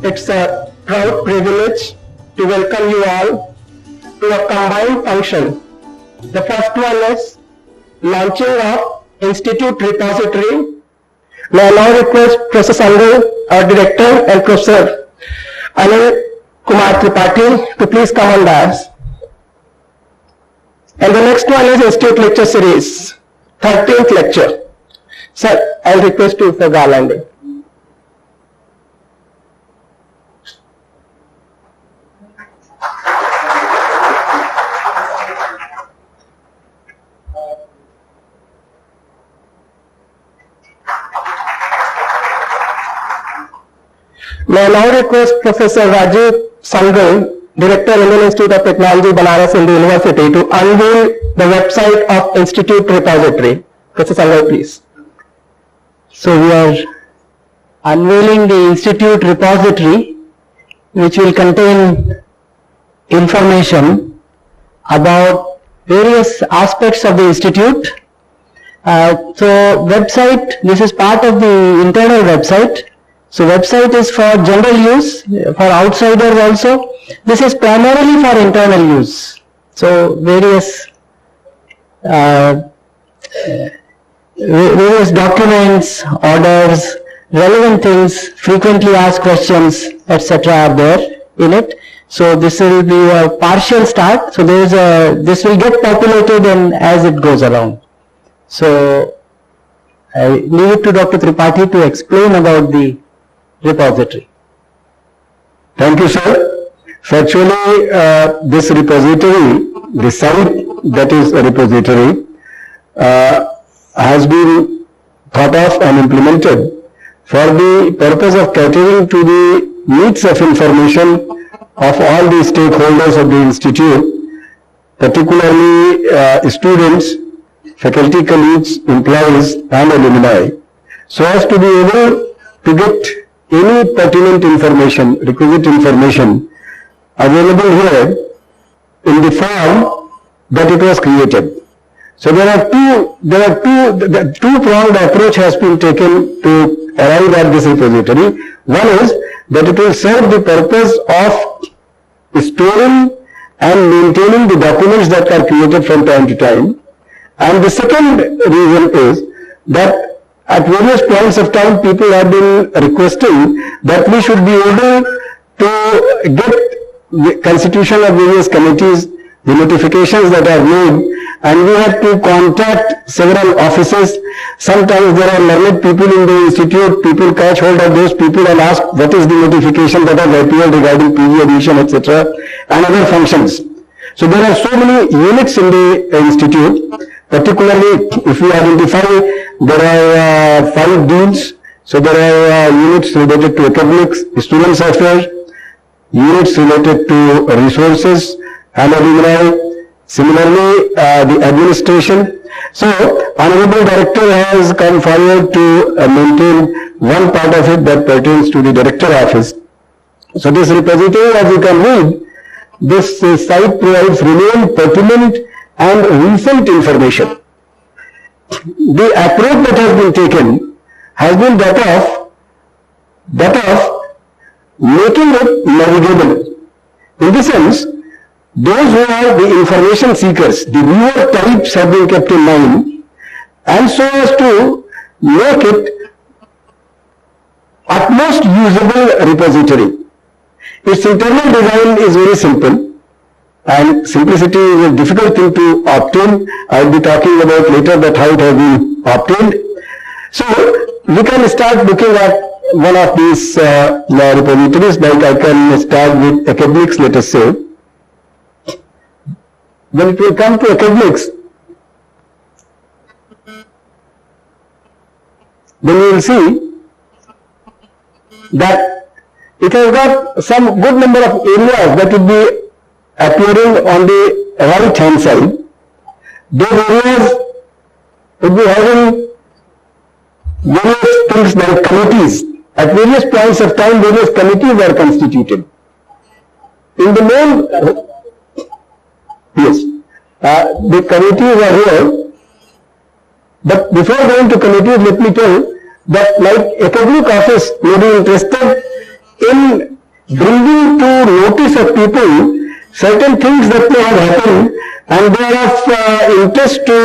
It's a proud privilege to welcome you all to a combined function. The first one is launching of Institute Repository. May I now request Professor Sangal, our Director, and Professor Anil Kumar Tripathi to please come on dais. And the next one is Institute Lecture Series, 13th lecture. Sir, I'll request you for garlanding. May I now request Professor Rajiv Sangal, Director, Indian Institute of Technology, Banaras, Hindu University, to unveil the website of Institute Repository. Professor Sangal, please. So we are unveiling the Institute Repository, which will contain information about various aspects of the Institute. So website, this is part of the internal website. So website is for general use, for outsiders also. This is primarily for internal use. So various documents, orders, relevant things, frequently asked questions, etc. are there in it. So this will be a partial start. So this will get populated and as it goes along. So I leave it to Dr. Tripathi to explain about the repository. Thank you, sir. So actually, this repository, the site that is a repository, has been thought of and implemented for the purpose of catering to the needs of information of all the stakeholders of the institute, particularly students, faculty colleagues, employees and alumni, so as to be able to get any pertinent information, requisite information available here in the form that it was created. So the two-pronged approach has been taken to arrive at this repository. One is that it will serve the purpose of storing and maintaining the documents that are created from time to time. And the second reason is that at various points of time, people have been requesting that we should be able to get the constitution of various committees, the notifications that are made, and we have to contact several offices. Sometimes there are learned people in the institute, people catch hold of those people and ask what is the notification that has appeared regarding PG admission, etc. and other functions. So there are so many units in the institute. Particularly, if we identify, there are 5 deans. So there are units related to academics, students affairs, units related to resources and alumni. Similarly, the administration. So, Honorable Director has come forward to maintain one part of it that pertains to the Director Office. So this repository, as you can read, this site provides relevant, pertinent and recent information. The approach that has been taken has been that of making it navigable. In the sense, those who are the information seekers, the viewer types have been kept in mind, and so as to make it utmost usable repository. Its internal design is very simple. And simplicity is a difficult thing to obtain. I'll be talking about later that how it has been obtained. So we can start looking at one of these repositories. Like I can start with academics, let us say. When it will come to academics, then you will see that it has got some good number of areas that would be appearing on the right hand side. Those areas would be having various things like committees. At various points of time, various committees are constituted. In the main, yes, the committees are here. But before going to committees, let me tell that like academic office may be interested in bringing to notice of people certain things that may have happened and they are of interest to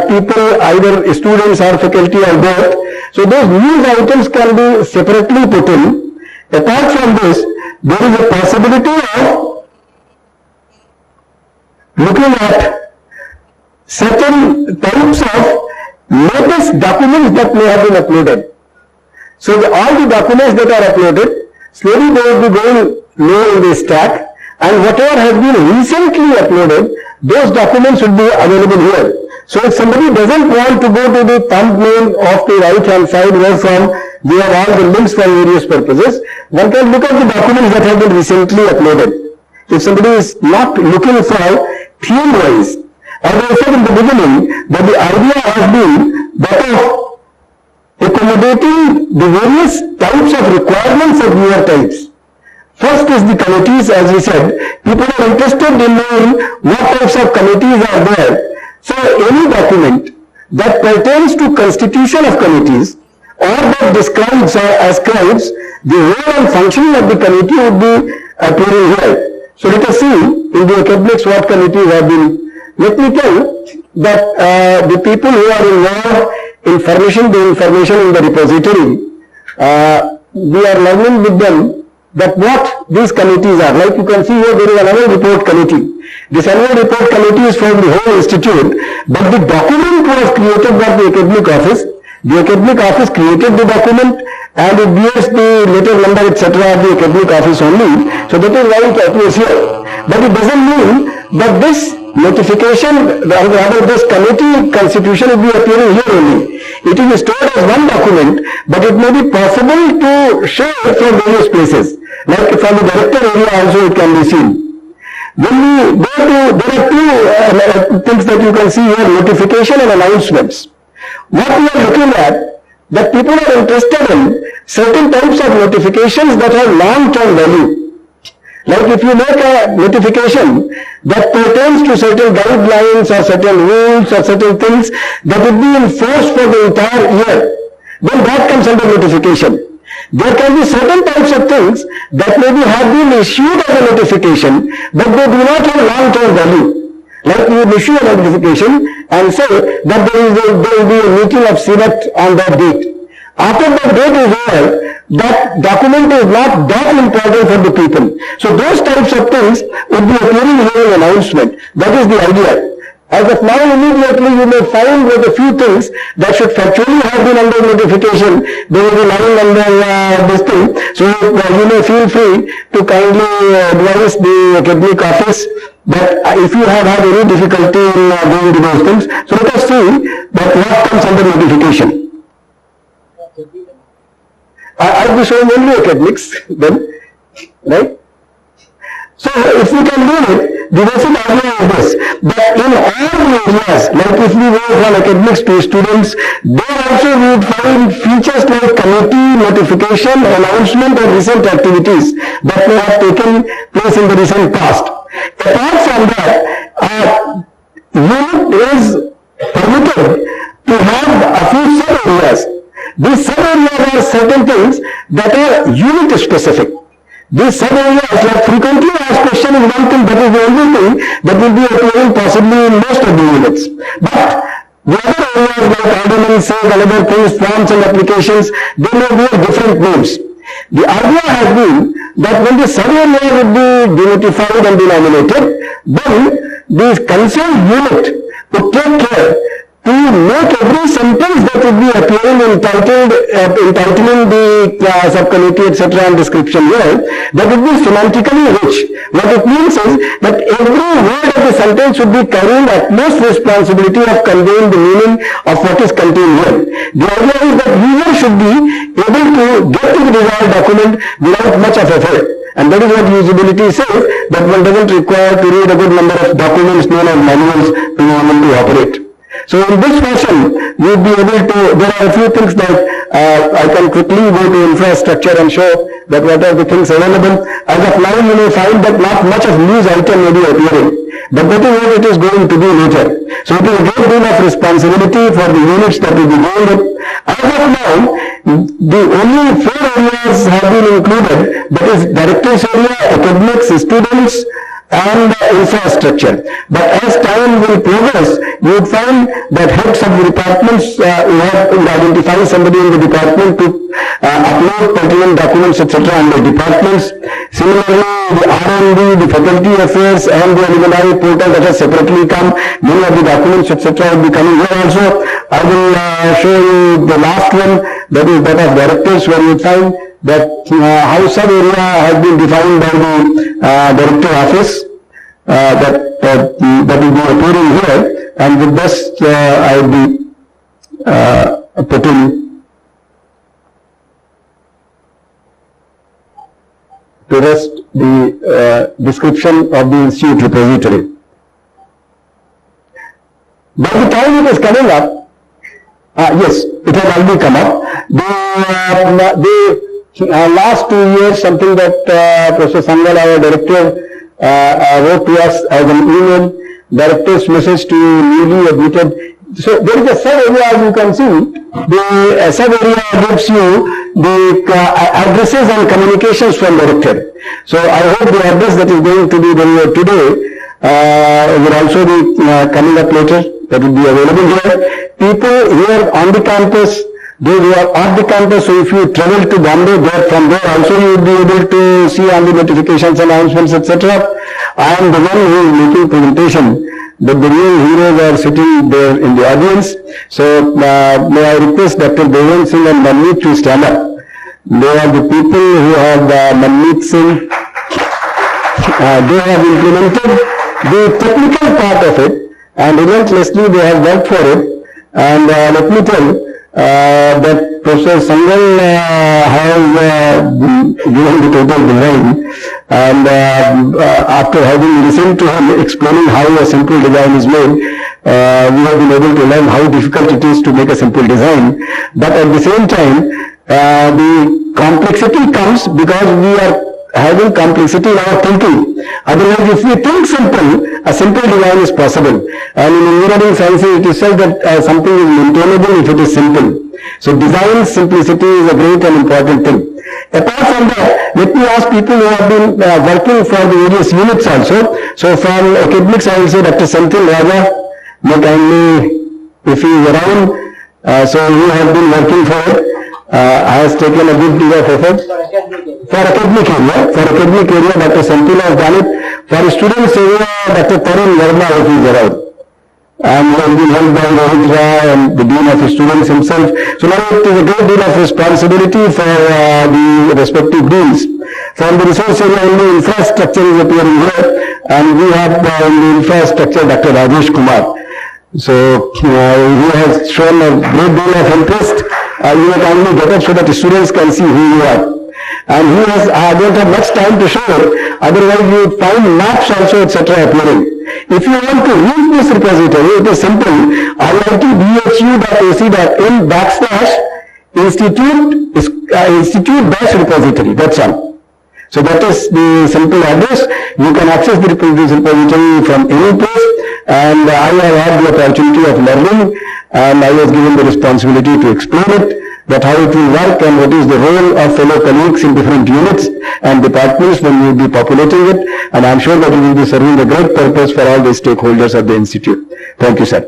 people, either students or faculty or both. So those news items can be separately put in. Apart from this, there is a possibility of looking at certain types of latest documents that may have been uploaded. So all the documents that are uploaded, slowly they will be going low in the stack, and whatever has been recently uploaded, those documents will be available here. So if somebody doesn't want to go to the thumbnail of the right hand side where from we have all the links for various purposes, one can look at the documents that have been recently uploaded. If somebody is not looking for theme wise, as I said in the beginning, that the idea has been that of accommodating the various types of requirements of newer types. First is the committees, as we said. People are interested in knowing what types of committees are there. So any document that pertains to constitution of committees or that describes or ascribes the role and functioning of the committee would be appearing here. So let us see in the academics what committees have been. Let me tell that the people who are involved in furnishing the information in the repository, we are learning with them that what these committees are. Like you can see here, there is an annual report committee. This annual report committee is from the whole institute, but the document was created by the academic office. The academic office created the document and it bears the letter number etc. of the academic office only. So that is why it appears here. But it doesn't mean that this notification, rather this committee constitution will be appearing here only. It is stored as one document, but it may be possible to share it from various places. Like from the director area also it can be seen. When we go to, there are two things that you can see here, notification and announcements. What we are looking at, that people are interested in certain types of notifications that have long-term value. Like if you make a notification that pertains to certain guidelines or certain rules or certain things that would be in force for the entire year, then that comes under notification. There can be certain types of things that maybe have been issued as a notification, but they do not have long-term value. Like you issue a notification and say that there will be a meeting of Senate on that date. After that date is over, that document is not that important for the people. So those types of things would be appearing here in announcement. That is the idea. As of now, immediately you may find with a few things that should factually have been under notification. They will be lying under this thing. So you may feel free to kindly advise the academic office that if you have had any difficulty in going to those things. So let us see that what comes under notification. I will be showing only academics then, right? So if we can do it, the basic idea is this, that in all the areas, like if we go from academics to students, there also we would find features like committee, notification, announcement and recent activities that may have taken place in the recent past. Apart from that, unit is permitted to have a few sub-areas. These sub-areas are certain things that are unit specific. These sub-areas, like frequently asked question is one thing, that is the only thing that will be appearing possibly in most of the units. But the other areas like ordinances and other things, forms and applications, they may bear different names. The idea has been that when the sub-area would be denotified and denominated, then the concerned unit would take care to make every sentence that would be appearing entitling the subcommittee etc. and description here, that would be semantically rich. What it means is that every word of the sentence should be carrying utmost responsibility of conveying the meaning of what is contained here. The idea is that user should be able to get to the desired document without much of effort. And that is what usability says, that one doesn't require to read a good number of documents known as manuals to know how to operate. So in this fashion, we will be able to, there are a few things that I can quickly go to infrastructure and show that what are the things available. As of now, you may find that not much of news item may be appearing, but that is what it is going to be later. So it is a great deal of responsibility for the units that will be doing it. As of now, the only 4 areas have been included, that is director's area, academics, students, and infrastructure. But as time will progress, you would find that heads of the departments who have identified somebody in the department to upload pertinent documents, etc. under departments. Similarly, the R&D, the faculty affairs, and the alumni portal that has separately come, many of the documents, etc. will be coming here also. I will show you the last one, that is that of directors, where you find that how sub area has been defined by the director office, that will be appearing here, and with this I will be putting to rest the description of the institute repository. By the time it is coming up, yes, it has already come up. The last 2 years, something that Professor Sangal, our director, wrote to us as an email, director's message to newly admitted. So there is a sub-area, as you can see. The sub-area gives you the addresses and communications from director. So I hope the address that is going to be delivered today will also be coming up later. That will be available here. People here on the campus, those who are off the campus, so if you travel to Bombay, from there also you will be able to see all the notifications, announcements, etc. I am the one who is making presentation, but the real heroes are sitting there in the audience. So may I request Dr. Devendra Singh and Manmeet to stand up. They are the people who have Manmeet Singh. They have implemented the technical part of it, and relentlessly they have worked for it. And let me tell that Professor Sangal has given the total design, and after having listened to him explaining how a simple design is made, we have been able to learn how difficult it is to make a simple design. But at the same time, the complexity comes because we are having complexity in our thinking. Otherwise, if we think simple, a simple design is possible. And in engineering sciences, it is said that something is maintainable if it is simple. So design simplicity is a great and important thing. Apart from that, let me ask people who have been working for the various units also. So from academics, I will say Dr. Senthil Raja, may kindly, if he is around, so he has been working for it. Has taken a good deal of effort. For academic area, Dr. Senthil has done it. For students area, Dr. Tarun Verma is around. And he has been helped by Rohit Rai and the Dean of Students himself. So now it is a great deal of responsibility for the respective deans. From the resource area, only infrastructure is appearing here, and we have in the infrastructure Dr. Rajesh Kumar. So he has shown a great deal of interest. You may kindly get up so that the students can see who you are. And he has, I don't have much time to show it, otherwise you would find maps also, etc. appearing. If you want to read this repository, it is simple. iitbhu.ac.in /institute-repository, that's all. So that is the simple address. You can access the repository from any place, and I have had the opportunity of learning, and I was given the responsibility to explain it, that how it will work and what is the role of fellow colleagues in different units and departments when we will be populating it, and I am sure that it will be serving a great purpose for all the stakeholders of the institute. Thank you, sir.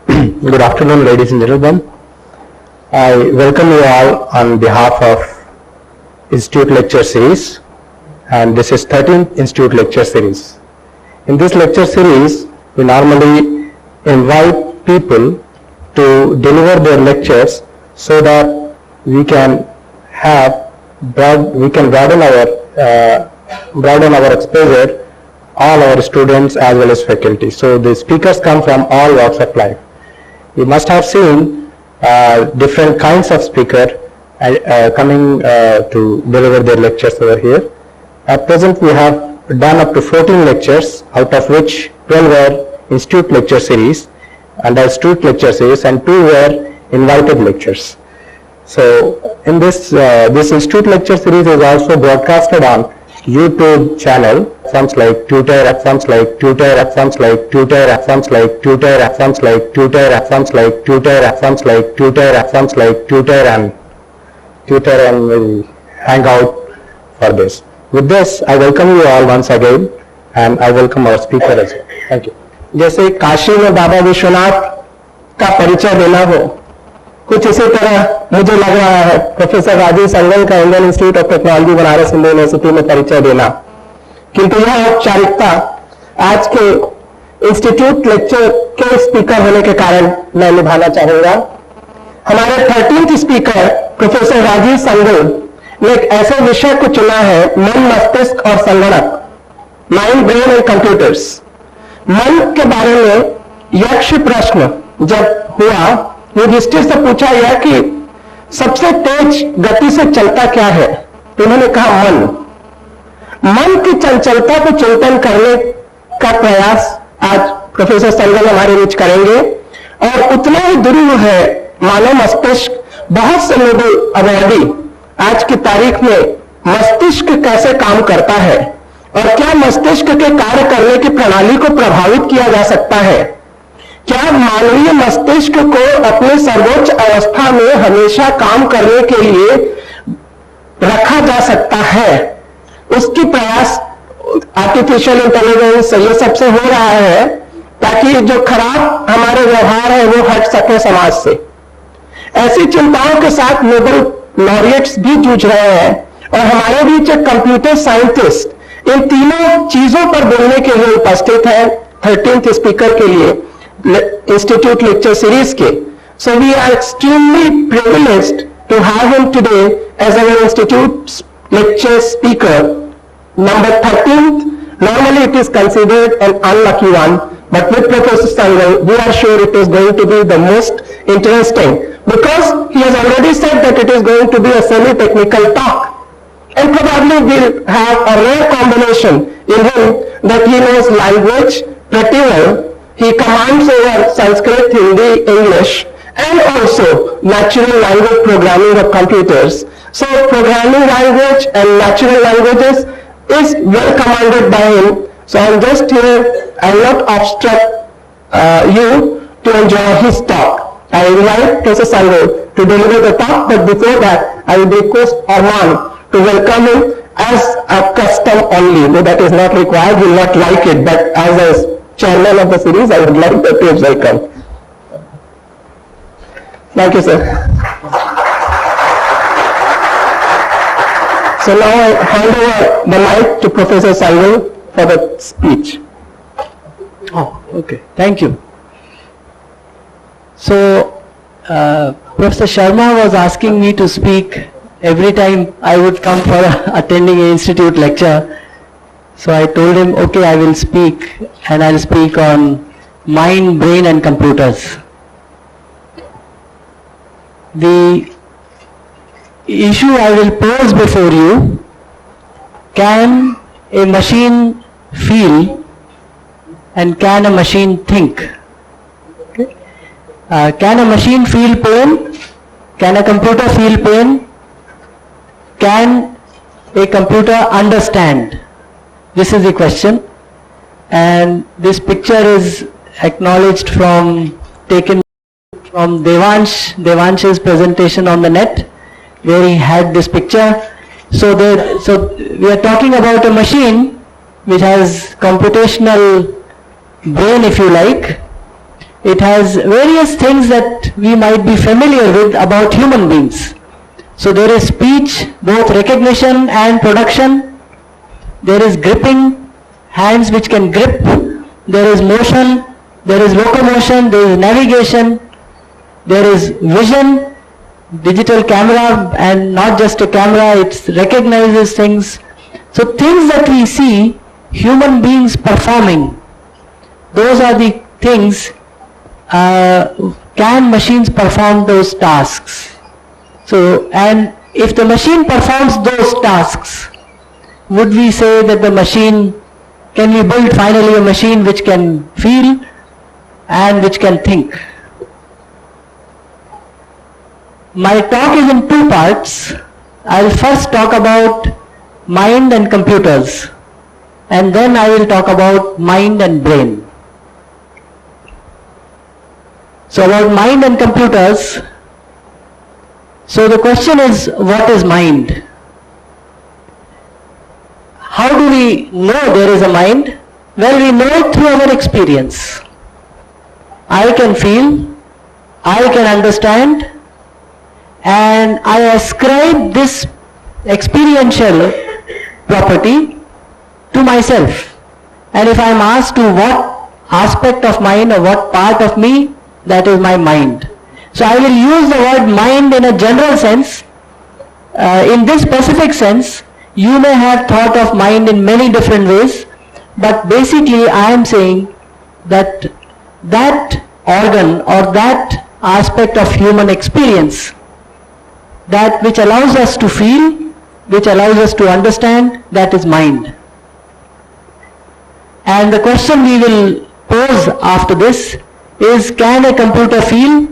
Good afternoon, ladies and gentlemen. I welcome you all on behalf of Institute Lecture Series, and this is 13th Institute Lecture Series. In this lecture series, we normally invite people to deliver their lectures so that we can broaden our exposure, all our students as well as faculty. So the speakers come from all walks of life. You must have seen different kinds of speakers coming to deliver their lectures over here. At present, we have done up to 14 lectures, out of which 12 were Institute Lecture Series, and Institute Lecture Series, and 2 were invited lectures. So in this Institute Lecture Series is also broadcasted on YouTube channel, platforms like Twitter, platforms like Twitter, platforms like Twitter, platforms like Twitter, platforms like Twitter, platforms like Twitter, platforms like Twitter, platforms like Twitter and we'll hang out for this. With this, I welcome you all once again, and I welcome our speaker as well. Thank you. जैसे काशी में बाबा विश्वनाथ का परिचय देना हो, कुछ इसी तरह मुझे लग रहा है प्रोफेसर राजीव संगल का Indian institute of technology Banaras Hindu university में परिचय देना, किंतु यह औपचारिकता आज के इंस्टीट्यूट लेक्चर के स्पीकर होने के कारण मैं निभाना चाहूंगा। हमारे 13th स्पीकर प्रोफेसर राजीव संगल ने एक ऐसे विषय को चुना है, मन, मस्तिष्क और संगणक, माइंड, ब्रेन एंड कंप्यूटर्स। मन के बारे में यक्ष प्रश्न जब हुआ, युधिष्ठिर से पूछा गया कि सबसे तेज गति से चलता क्या है, तो उन्होंने कहा मन की चंचलता को चिंतन करने का प्रयास आज प्रोफेसर संगल हमारे बीच करेंगे। और उतना ही दुरूह है मानव मस्तिष्क। बहुत से नोबेल अवार्डी आज की तारीख में मस्तिष्क कैसे काम करता है और क्या मस्तिष्क के कार्य करने की प्रणाली को प्रभावित किया जा सकता है, क्या मानवीय मस्तिष्क को अपने सर्वोच्च अवस्था में हमेशा काम करने के लिए रखा जा सकता है, उसकी प्रयास आर्टिफिशियल इंटेलिजेंस ये सबसे हो रहा है ताकि जो खराब हमारे व्यवहार है वो हट सके समाज से। ऐसी चिंताओं के साथ नोबेल लॉरिएट्स भी जूझ रहे हैं और हमारे बीच एक कंप्यूटर साइंटिस्ट इन तीनों चीजों पर बोलने के लिए उपस्थित है 13th स्पीकर के लिए इंस्टीट्यूट लेक्चर सीरीज के। So we are extremely privileged to have him today as our institute lecture speaker number 13th. Normally it is considered an unlucky one, but with Professor Sangal, we are sure it is going to be the most interesting because he has already said that it is going to be a semi-technical talk. And probably we'll have a rare combination in him that he knows language pretty well. He commands over Sanskrit, Hindi, English, and also natural language programming of computers. So programming language and natural languages is well commanded by him. So I'm just here, I will not obstruct you to enjoy his talk. I invite Professor Sangal to deliver the talk, but before that, I will request Arman to welcome him as a custom only. No, that is not required, he will not like it, but as a chairman of the series, I would like to welcome. Thank you, sir. So now I hand over the mic to Professor Sangal for the speech. Oh, okay. Thank you. So, Professor Sharma was asking me to speak every time I would come for attending an institute lecture. So I told him, okay, I will speak, and I'll speak on mind, brain and computers. The issue I will pose before you: can a machine feel and can a machine think? Okay. Can a machine feel pain? Can a computer feel pain? Can a computer understand? This is the question, and this picture is acknowledged taken from Devansh's presentation on the net, where he had this picture. So we are talking about a machine which has computational brain, if you like. It has various things that we might be familiar with about human beings. So there is speech, both recognition and production. There is gripping, hands which can grip. There is motion, there is locomotion, there is navigation, there is vision, digital camera, and not just a camera, it recognizes things. So things that we see human beings performing, those are the things. Can machines perform those tasks? So, and if the machine performs those tasks, would we say that the machine, can we build finally a machine which can feel and which can think? My talk is in two parts. I'll first talk about mind and computers, and then I will talk about mind and brain. So about mind and computers, so the question is, what is mind? How do we know there is a mind? Well, we know it through our experience. I can feel, I can understand, and I ascribe this experiential property to myself. And if I am asked to what aspect of mine or what part of me, that is my mind. So I will use the word mind in a general sense. In this specific sense, you may have thought of mind in many different ways, but basically I am saying that that organ or that aspect of human experience, that which allows us to feel, which allows us to understand, that is mind. And the question we will pose after this is, can a computer feel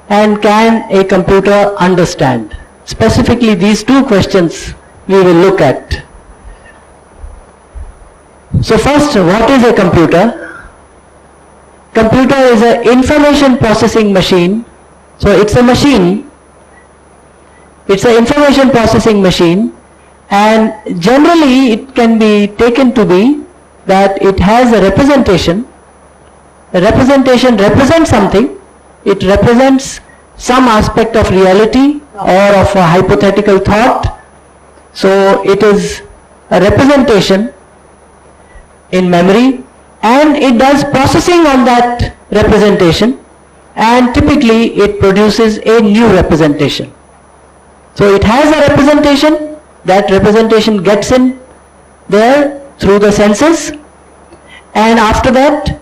and can a computer understand? Specifically these two questions we will look at. So first, what is a computer? Computer is an information processing machine. So it's a machine. It's an information processing machine, and generally it can be taken to be that it has a representation. A representation represents something. It represents some aspect of reality or of a hypothetical thought. So it is a representation in memory, and it does processing on that representation, and typically it produces a new representation. So it has a representation, that representation gets in there through the senses, and after that,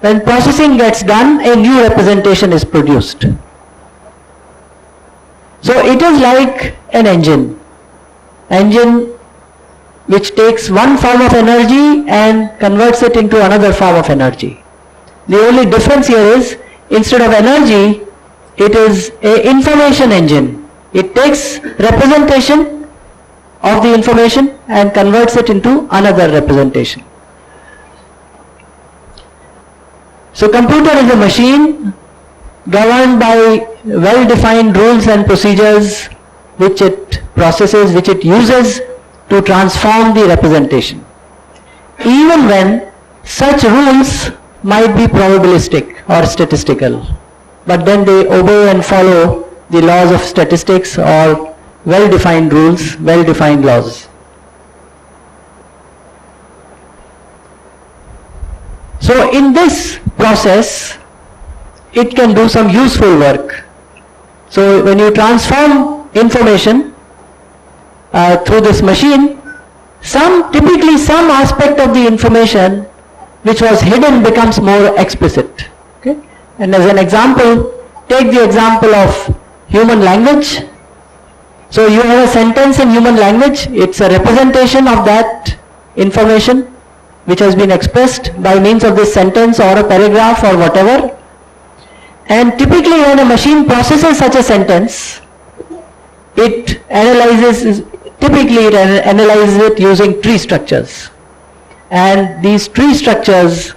when processing gets done, a new representation is produced. So it is like an engine which takes one form of energy and converts it into another form of energy. The only difference here is, instead of energy, it is an information engine. It takes representation of the information and converts it into another representation. So computer is a machine governed by well-defined rules and procedures which it processes, which it uses to transform the representation. Even when such rules might be probabilistic or statistical, but then they obey and follow the laws of statistics or well-defined rules, well-defined laws. So in this process, it can do some useful work. So when you transform information through this machine, typically some aspect of the information which was hidden becomes more explicit. Okay? And as an example, take the example of human language. So you have a sentence in human language, it's a representation of that information which has been expressed by means of this sentence or a paragraph or whatever. And typically when a machine processes such a sentence, it analyzes it using tree structures. And these tree structures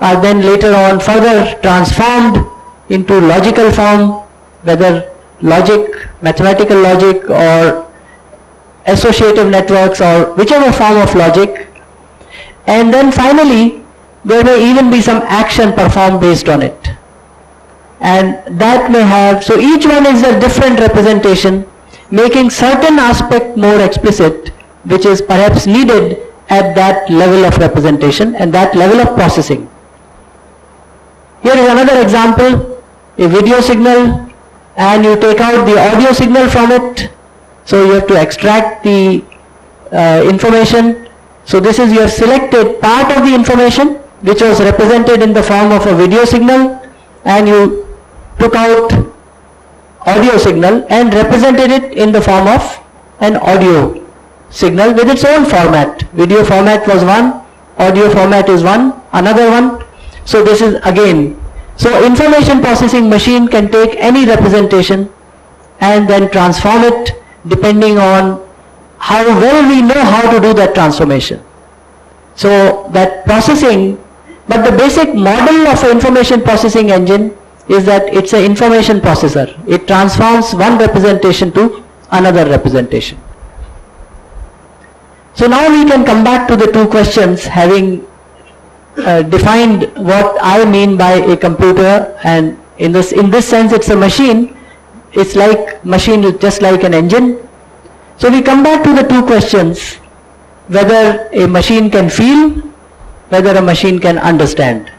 are then later on further transformed into logical form, whether logic, mathematical logic, or associative networks, or whichever form of logic. And then finally, there may even be some action performed based on it. And that may have, so each one is a different representation, making certain aspect more explicit, which is perhaps needed at that level of representation and that level of processing. Here is another example, a video signal, and you take out the audio signal from it. So you have to extract the information. So this is, you have selected part of the information which was represented in the form of a video signal, and you took out audio signal and represented it in the form of an audio signal with its own format. Video format was one, audio format is one, another one. So this is again, so information processing machine can take any representation and then transform it depending on how well we know how to do that transformation. So that processing, but the basic model of an information processing engine is that it's an information processor. It transforms one representation to another representation. So now we can come back to the two questions, having defined what I mean by a computer, and in this sense it's a machine. It's like machine, just like an engine. So we come back to the two questions: whether a machine can feel, whether a machine can understand.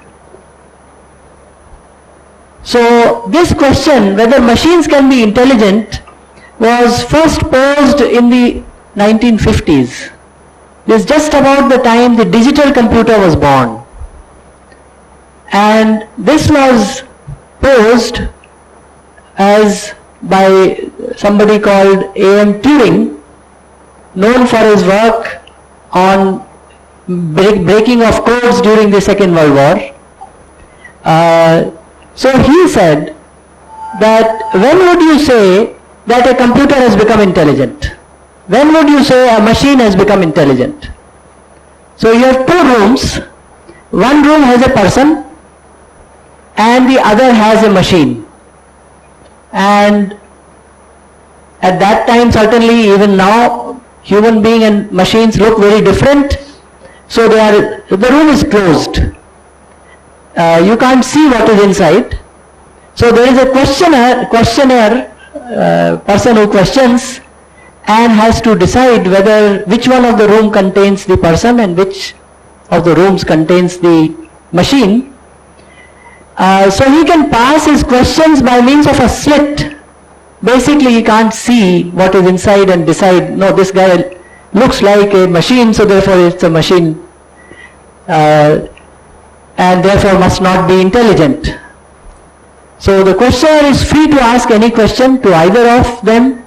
So this question, whether machines can be intelligent, was first posed in the 1950s. This is just about the time the digital computer was born. And this was posed as by somebody called A.M. Turing, known for his work on breaking of codes during the Second World War. So he said that when would you say that a computer has become intelligent? When would you say a machine has become intelligent? So you have two rooms. One room has a person and the other has a machine. And at that time, certainly even now, human being and machines look very different. So the room is closed. You can't see what is inside. So there is a questionnaire, person who questions and has to decide which one of the room contains the person and which of the rooms contains the machine. So he can pass his questions by means of a slit. Basically he can't see what is inside and decide, no, this guy looks like a machine, so therefore it's a machine, and therefore must not be intelligent. So the questioner is free to ask any question to either of them,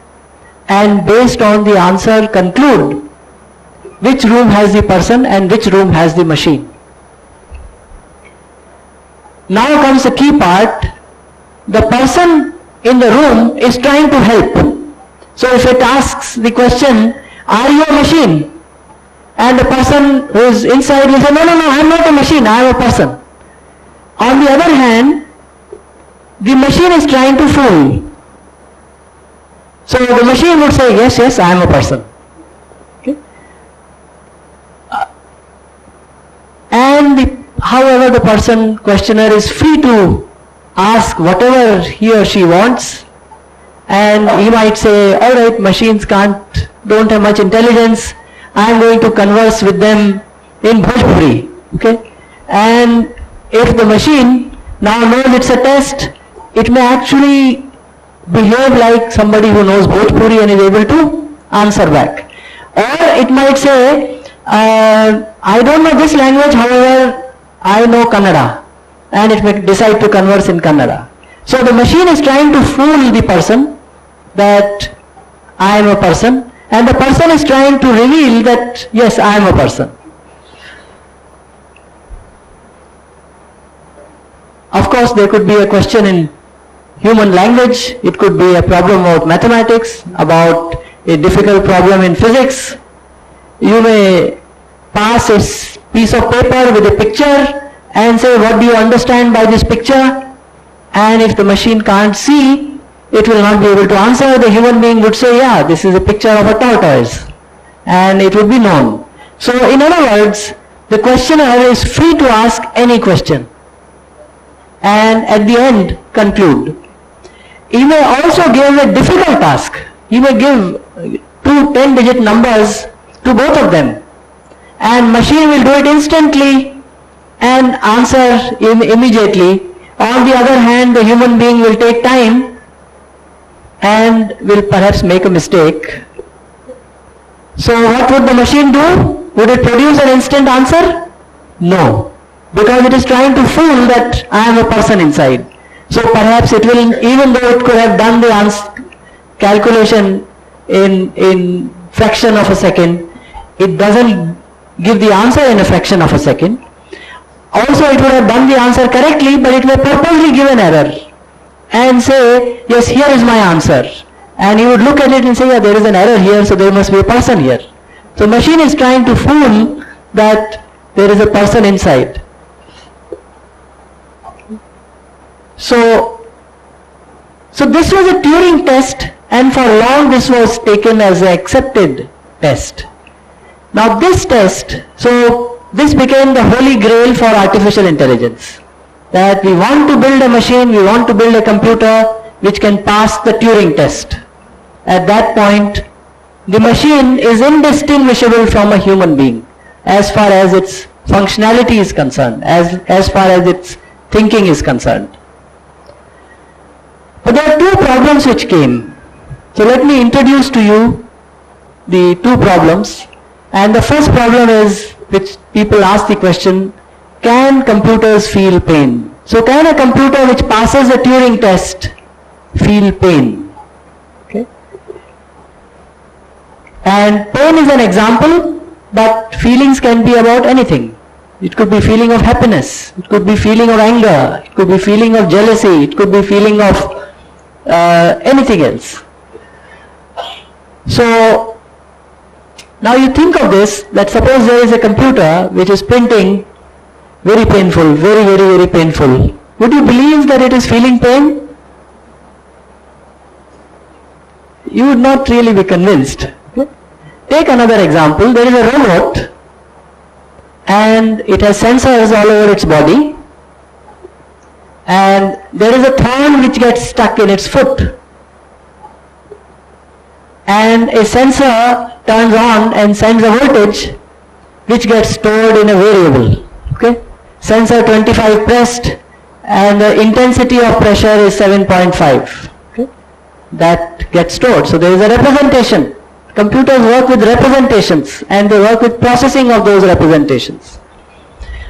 and based on the answer conclude which room has the person and which room has the machine. Now comes the key part. The person in the room is trying to help. So if it asks the question, are you a machine? And the person who is inside will say, no, I am not a machine, I am a person. On the other hand, the machine is trying to fool. So the machine would say, yes, I am a person. Okay? However, the person questioner is free to ask whatever he or she wants, and he might say, all right, machines don't have much intelligence, I am going to converse with them in Bhojpuri. Okay? And if the machine now knows it's a test, it may actually behave like somebody who knows Bhojpuri and is able to answer back. Or it might say, I don't know this language, however, I know Kannada, and it may decide to converse in Kannada. So the machine is trying to fool the person that I am a person, and the person is trying to reveal that, yes, I am a person. Of course, there could be a question in human language, it could be a problem about mathematics, about a difficult problem in physics. You may pass a piece of paper with a picture and say, what do you understand by this picture? And if the machine can't see, it will not be able to answer. The human being would say, yeah, this is a picture of a tortoise, and it would be known. So in other words, the questioner is free to ask any question and at the end conclude. He may also give a difficult task. He may give 2 10-digit numbers to both of them, and machine will do it instantly and answer immediately. On the other hand, the human being will take time and will perhaps make a mistake. So what would the machine do? Would it produce an instant answer? No, because it is trying to fool that I am a person inside. So perhaps it will, even though it could have done the calculation in fraction of a second, it doesn't give the answer in a fraction of a second. Also, it would have done the answer correctly, but it may purposely give an error and say, yes, here is my answer. and you would look at it and say, yeah, there is an error here, so there must be a person here. So machine is trying to fool that there is a person inside. So this was a Turing test, and for long this was taken as an accepted test. Now this test, so this became the holy grail for artificial intelligence. That we want to build a machine, we want to build a computer which can pass the Turing test. At that point, the machine is indistinguishable from a human being as far as its functionality is concerned, as far as its thinking is concerned. But there are two problems which came. So let me introduce to you the two problems. And the first problem is, which people ask the question, can computers feel pain? So can a computer which passes a Turing test feel pain? Okay. And pain is an example, but feelings can be about anything. It could be feeling of happiness, it could be feeling of anger, it could be feeling of jealousy, it could be feeling of anything else. So now you think of this, that suppose there is a computer which is printing very painful, very painful. Would you believe that it is feeling pain? You would not really be convinced. Okay? Take another example. There is a robot and it has sensors all over its body, and there is a thorn which gets stuck in its foot, and a sensor turns on and sends a voltage which gets stored in a variable. Okay? Sensor 25 pressed and the intensity of pressure is 7.5. Okay? That gets stored. So there is a representation. Computers work with representations and they work with processing of those representations.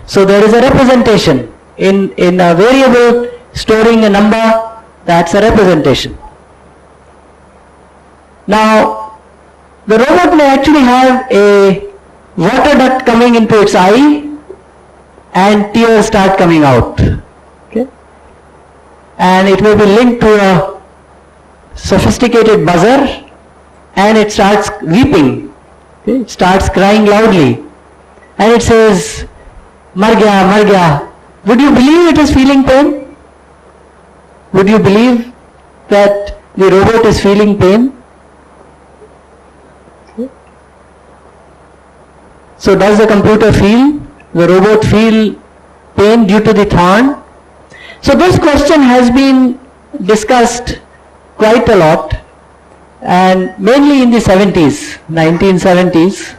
So there is a representation in a variable storing a number, that's a representation. Now the robot may actually have a water duct coming into its eye and tears start coming out. Okay? And it may be linked to a sophisticated buzzer and it starts weeping. Okay? It starts crying loudly and it says, "Mar gaya, mar gaya." Would you believe it is feeling pain? Would you believe that the robot is feeling pain? Okay. So does the computer feel, the robot feel pain due to the thorn? So this question has been discussed quite a lot, and mainly in the 1970s.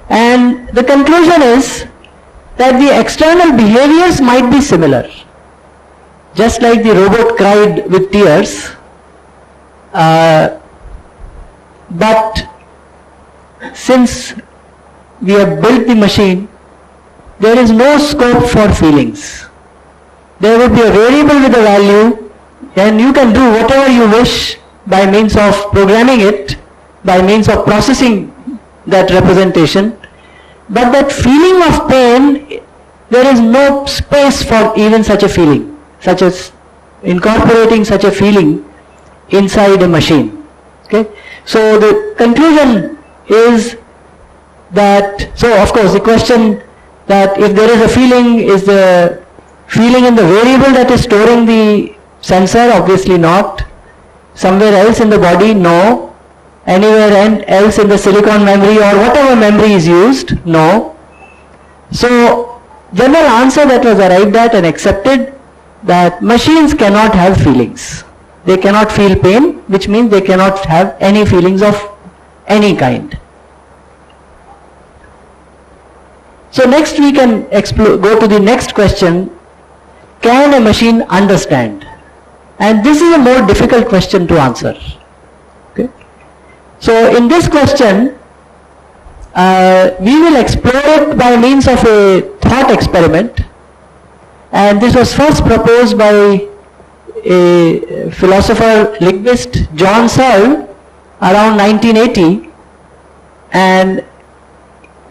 And the conclusion is that the external behaviors might be similar. Just like the robot cried with tears, but since we have built the machine, there is no scope for feelings. There will be a variable with a value and you can do whatever you wish by means of programming it, by means of processing that representation. But that feeling of pain, there is no space for even such a feeling, such as incorporating such a feeling inside a machine. Okay? So the conclusion is that, so of course the question that if there is a feeling, is the feeling in the variable that is storing the sensor? Obviously not. Somewhere else in the body? No. Anywhere else in the silicon memory or whatever memory is used? No. So general answer that was arrived at and accepted, that machines cannot have feelings. They cannot feel pain, which means they cannot have any feelings of any kind. So next we can go to the next question. Can a machine understand? And this is a more difficult question to answer. Okay? So in this question, we will explore it by means of a thought experiment. And this was first proposed by a philosopher linguist, John Searle, around 1980. And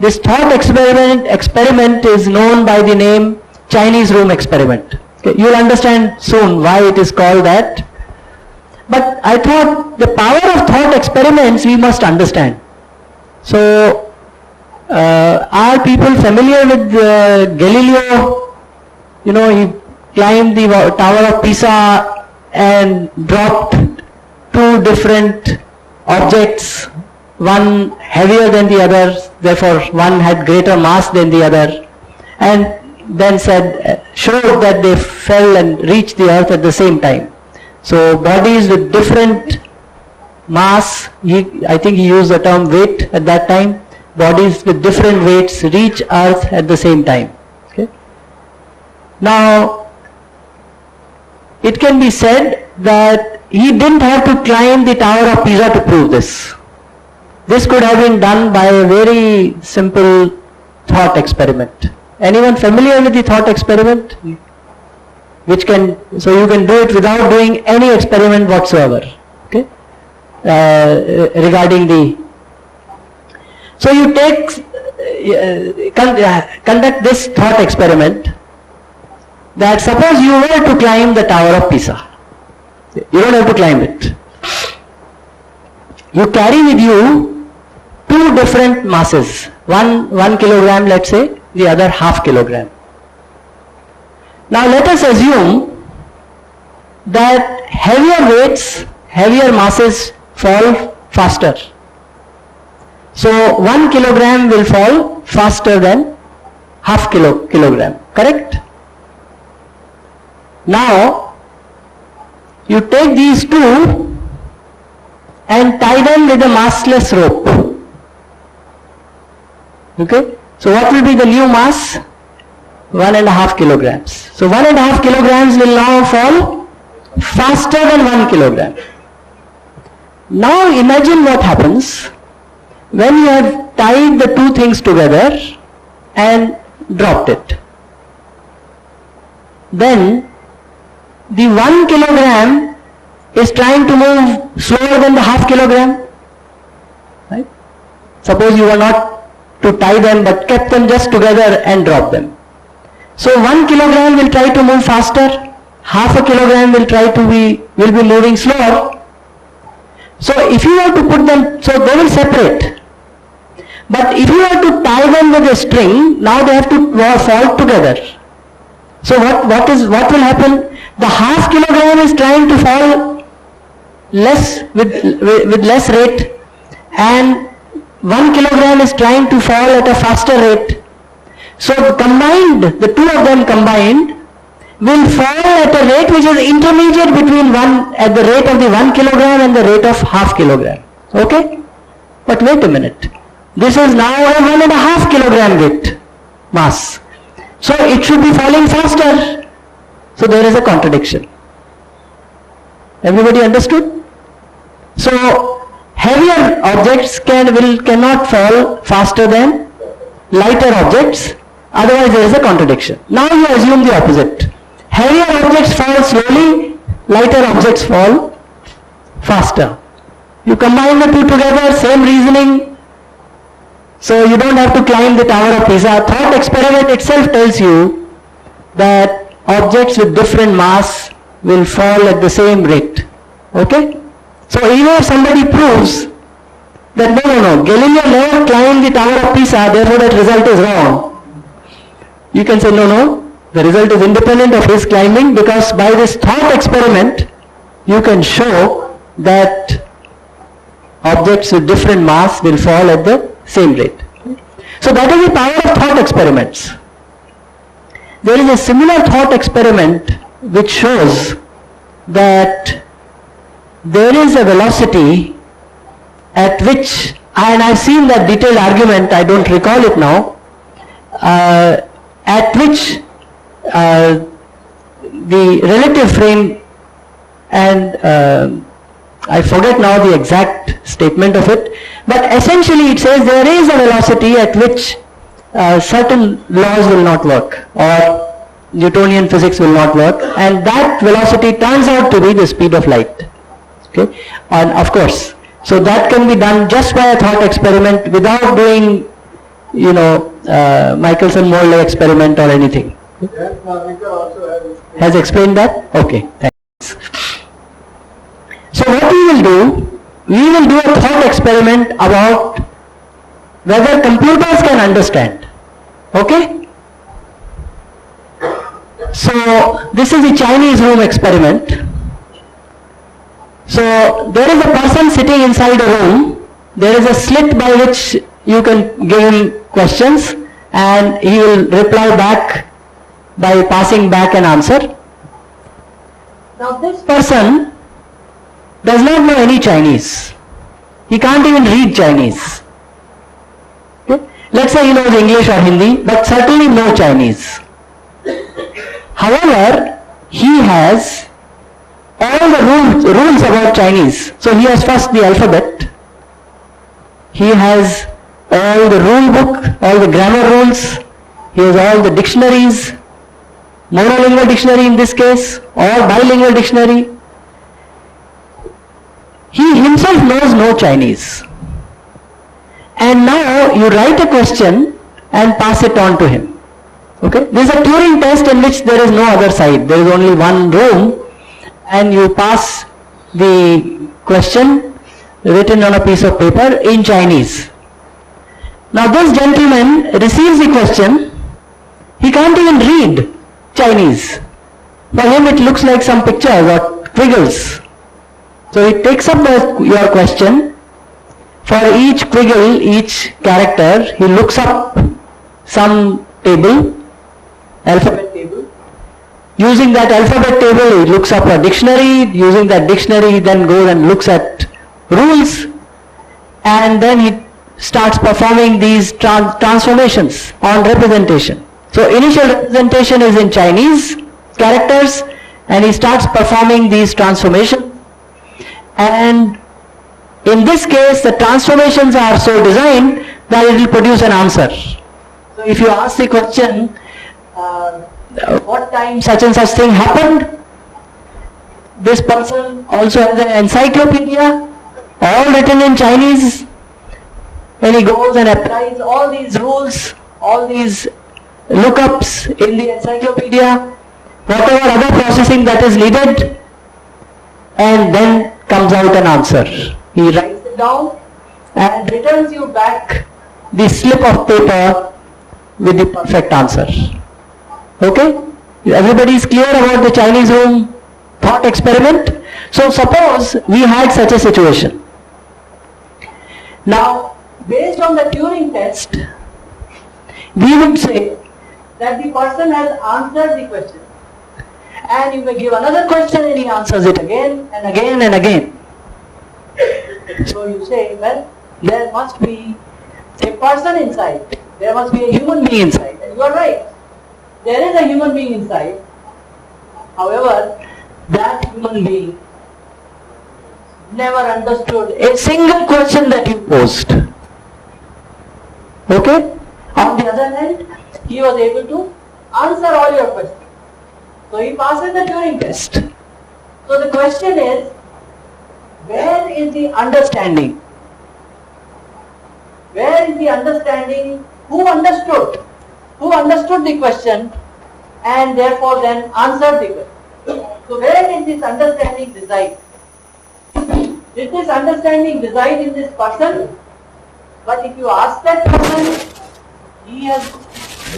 this thought experiment is known by the name Chinese room experiment. Okay, you will understand soon why it is called that. But I thought the power of thought experiments we must understand. So, are people familiar with Galileo? You know, he climbed the Tower of Pisa and dropped two different objects, one heavier than the other, therefore one had greater mass than the other, and then showed that they fell and reached the earth at the same time. So bodies with different mass, I think he used the term weight at that time, bodies with different weights reach earth at the same time. Okay? Now, it can be said that he didn't have to climb the Tower of Pisa to prove this. This could have been done by a very simple thought experiment. Anyone familiar with the thought experiment? So you can do it without doing any experiment whatsoever. Okay? Regarding the, so you conduct this thought experiment that suppose you were to climb the Tower of Pisa. You don't have to climb it. You carry with you two different masses, one kilogram, let's say, the other half kilogram. Now let us assume that heavier weights, heavier masses fall faster. So 1 kilogram will fall faster than half kilogram, correct? Now you take these two and tie them with a massless rope. Okay? So what will be the new mass? 1.5 kilograms. So 1.5 kilograms will now fall faster than 1 kilogram. Now imagine what happens when you have tied the two things together and dropped it. Then the 1 kilogram is trying to move slower than the half kilogram. Right? Suppose you were not to tie them but kept them just together and dropped them. So 1 kilogram will try to move faster, half a kilogram will be moving slower. So if you were to put them, so they will separate. But if you were to tie them with a string, now they have to fall together. So what will happen? The half kilogram is trying to fall less with less rate, and 1 kilogram is trying to fall at a faster rate. So combined, the two of them combined will fall at a rate which is intermediate between at the rate of the 1 kilogram and the rate of half kilogram. Okay? But wait a minute. This is now a 1.5 kilogram weight mass. So it should be falling faster. So there is a contradiction. Everybody understood? So heavier objects cannot fall faster than lighter objects, otherwise there is a contradiction. Now you assume the opposite. Heavier objects fall slowly, lighter objects fall faster. You combine the two together, same reasoning, so you don't have to climb the Tower of Pisa. Thought experiment itself tells you that objects with different mass will fall at the same rate. Okay? So even if somebody proves that no, Galileo never climbed the Tower of Pisa, therefore that result is wrong, you can say no, the result is independent of his climbing, because by this thought experiment you can show that objects with different mass will fall at the same rate. So that is the power of thought experiments. There is a similar thought experiment which shows that there is a velocity at which, and I've seen that detailed argument, I don't recall it now, at which the relative frame, and I forget now the exact statement of it, but essentially it says there is a velocity at which certain laws will not work, or Newtonian physics will not work, and that velocity turns out to be the speed of light. Okay? And of course, so that can be done just by a thought experiment without doing, Michelson-Morley experiment or anything. Has explained that? Okay, thanks. So we will do a thought experiment about whether computers can understand. Okay? So this is the Chinese room experiment. So there is a person sitting inside a room. There is a slit by which you can give him questions and he will reply back by passing back an answer. Now this person does not know any Chinese. He can't even read Chinese. Okay? Let's say he knows English or Hindi, but certainly no Chinese. However, he has all the rules about Chinese. So he has first the alphabet. He has all the rule book, all the grammar rules. He has all the dictionaries, monolingual dictionary in this case, or bilingual dictionary. He himself knows no Chinese. And now you write a question and pass it on to him. Okay? This is a Turing test in which there is no other side. There is only one room and you pass the question written on a piece of paper in Chinese. Now this gentleman receives the question. He can't even read Chinese. For him it looks like some pictures or squiggles. So he takes up your question. For each squiggle, each character, he looks up some table, alphabet table. Using that alphabet table, he looks up a dictionary. Using that dictionary, he then goes and looks at rules. And then he starts performing these transformations on representation. So initial representation is in Chinese characters and he starts performing these transformations. And in this case, the transformations are so designed that it will produce an answer. So if you ask the question, what time such and such thing happened, this person also has an encyclopedia, all written in Chinese, and he goes and applies all these rules, all these lookups in the encyclopedia, whatever other processing that is needed, and then comes out an answer. He writes it down and returns you back the slip of paper with the perfect answer. Okay? Everybody is clear about the Chinese room thought experiment? So suppose we had such a situation. Now, based on the Turing test, we would say that the person has answered the question. And you may give another question and he answers it again and again and again. So you say, well, there must be a person inside. There must be a human being inside. And you are right. There is a human being inside. However, that human being never understood a single question that you posed. Okay? On the other hand, he was able to answer all your questions. So he passes the Turing test. So the question is, where is the understanding? Where is the understanding? Who understood? Who understood the question and therefore then answered the question? So where did this understanding reside? Did this understanding reside in this person? But if you ask that person, he has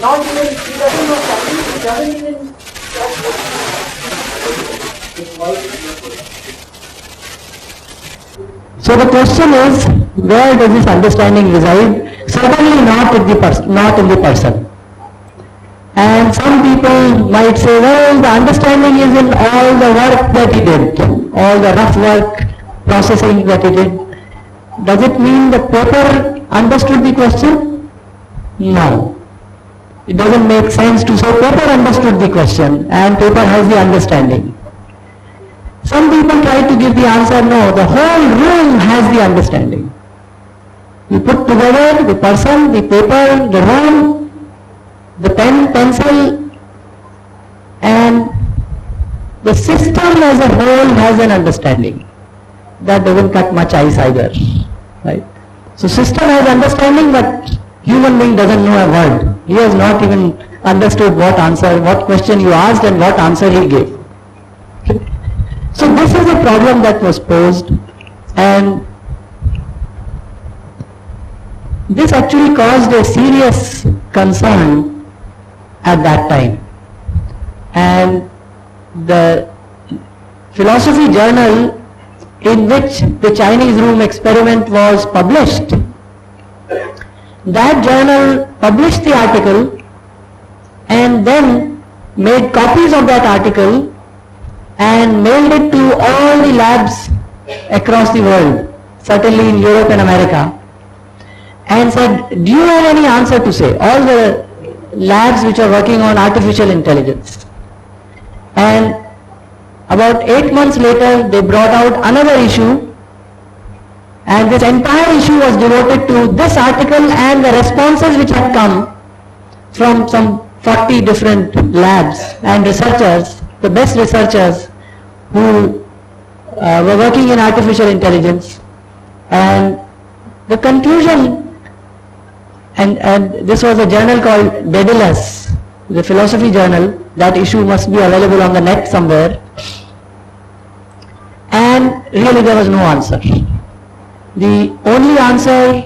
not even, he doesn't know Chinese, he doesn't even. So the question is, where does this understanding reside? Certainly not in the person. And some people might say, well, the understanding is in all the work that he did, all the rough work, processing that he did. Does it mean the paper understood the question? No. It doesn't make sense to say paper understood the question and paper has the understanding. Some people try to give the answer, no, the whole room has the understanding. You put together the person, the paper, the room, the pen, pencil, and the system as a whole has an understanding. That doesn't cut much ice either. Right? So system has understanding, but human being doesn't know a word. He has not even understood what answer, what question you asked and what answer he gave. Okay? So this is a problem that was posed And this actually caused a serious concern at that time. And the philosophy journal in which the Chinese room experiment was published, that journal published the article and then made copies of that article and mailed it to all the labs across the world, certainly in Europe and America, and said, do you have any answer to say? All the labs which are working on artificial intelligence. And about 8 months later, they brought out another issue, and this entire issue was devoted to this article and the responses which had come from some 40 different labs and researchers, the best researchers who were working in artificial intelligence. And the conclusion, and this was a journal called Daedalus, the philosophy journal. That issue must be available on the net somewhere. And really there was no answer. The only answer,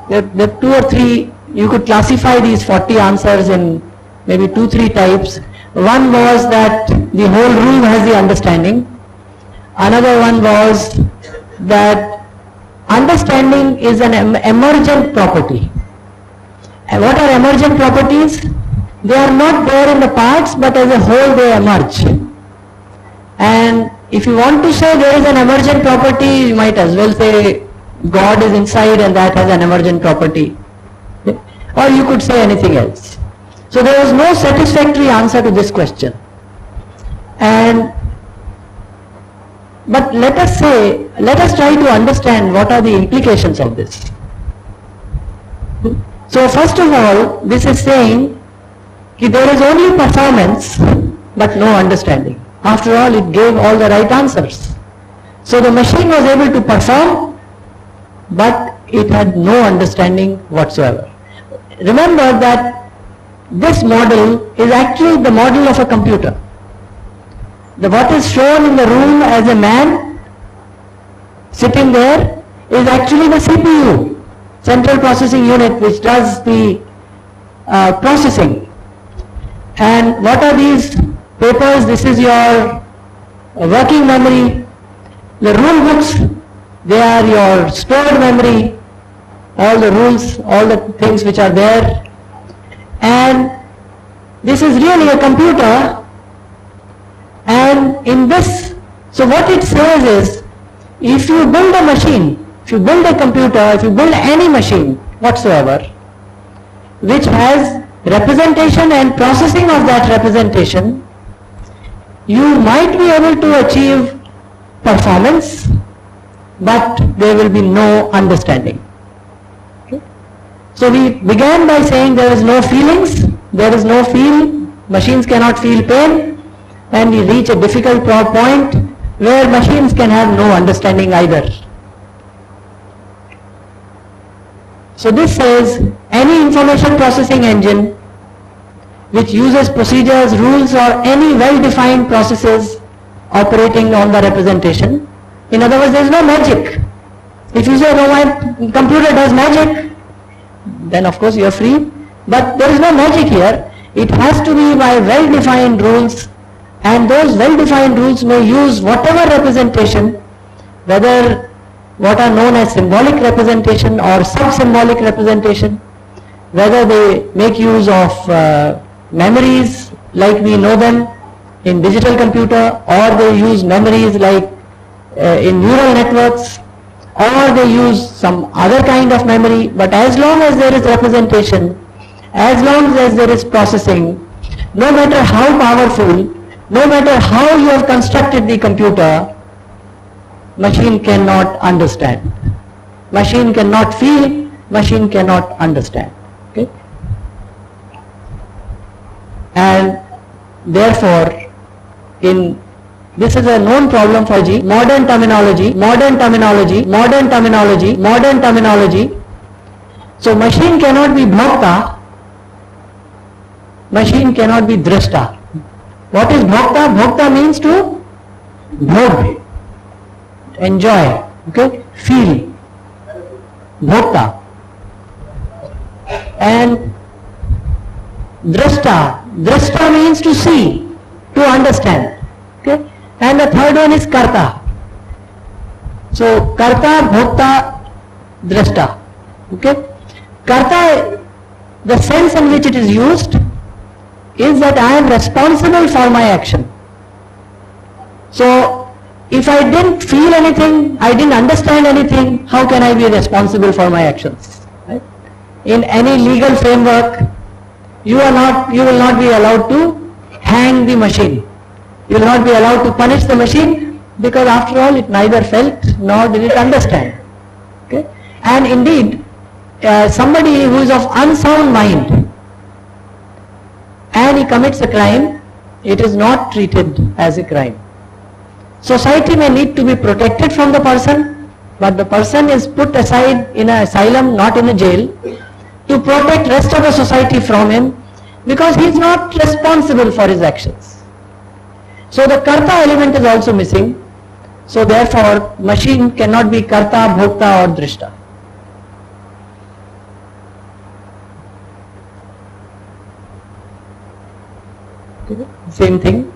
there are 2 or 3, you could classify these 40 answers in maybe 2-3 types. One was that the whole room has the understanding. Another one was that understanding is an emergent property. And what are emergent properties? They are not there in the parts, but as a whole they emerge. And if you want to say there is an emergent property, you might as well say God is inside and that has an emergent property. Or you could say anything else. So there was no satisfactory answer to this question. But let us try to understand what are the implications of this. So first of all, this is saying that there is only performance but no understanding. After all, it gave all the right answers. So the machine was able to perform, but it had no understanding whatsoever. Remember that this model is actually the model of a computer. What is shown in the room as a man sitting there is actually the CPU, Central Processing Unit, which does the processing. And what are these papers? This is your working memory. The rule books, they are your stored memory, all the rules, all the things which are there. And this is really a computer. And in this, so what it says is, if you build a machine, if you build a computer, if you build any machine whatsoever, which has representation and processing of that representation, you might be able to achieve performance, but there will be no understanding. Okay? So we began by saying there is no feelings, there is no feel, machines cannot feel pain, and we reach a difficult point where machines can have no understanding either. So this says any information processing engine which uses procedures, rules or any well-defined processes operating on the representation. In other words, there is no magic. If you say, no, my computer does magic, then of course you are free. But there is no magic here. It has to be by well-defined rules, and those well-defined rules may use whatever representation, whether what are known as symbolic representation or sub-symbolic representation, whether they make use of memories like we know them in digital computer, or they use memories like in neural networks, or they use some other kind of memory. But as long as there is representation, as long as there is processing, no matter how powerful, no matter how you have constructed the computer, machine cannot understand. Machine cannot feel, machine cannot understand. Okay? And therefore, this is a known problem for modern terminology. So machine cannot be bhokta, machine cannot be drashta. What is bhokta? Bhokta means to bhog, enjoy. Okay, feel, bhokta, and drashta. Drashta means to see, to understand. Okay, and the third one is karta. So karta, bhokta, drashta. Okay, karta, the sense in which it is used is that I am responsible for my action. So if I didn't feel anything, I didn't understand anything, how can I be responsible for my actions? Right? In any legal framework, you will not be allowed to hang the machine. You will not be allowed to punish the machine, because after all it neither felt nor did it understand. Okay? And indeed, somebody who is of unsound mind and he commits a crime, it is not treated as a crime. Society may need to be protected from the person, but the person is put aside in an asylum, not in a jail, to protect rest of the society from him, because he is not responsible for his actions. So the karta element is also missing. So therefore, machine cannot be karta, bhokta or drishta. Same thing.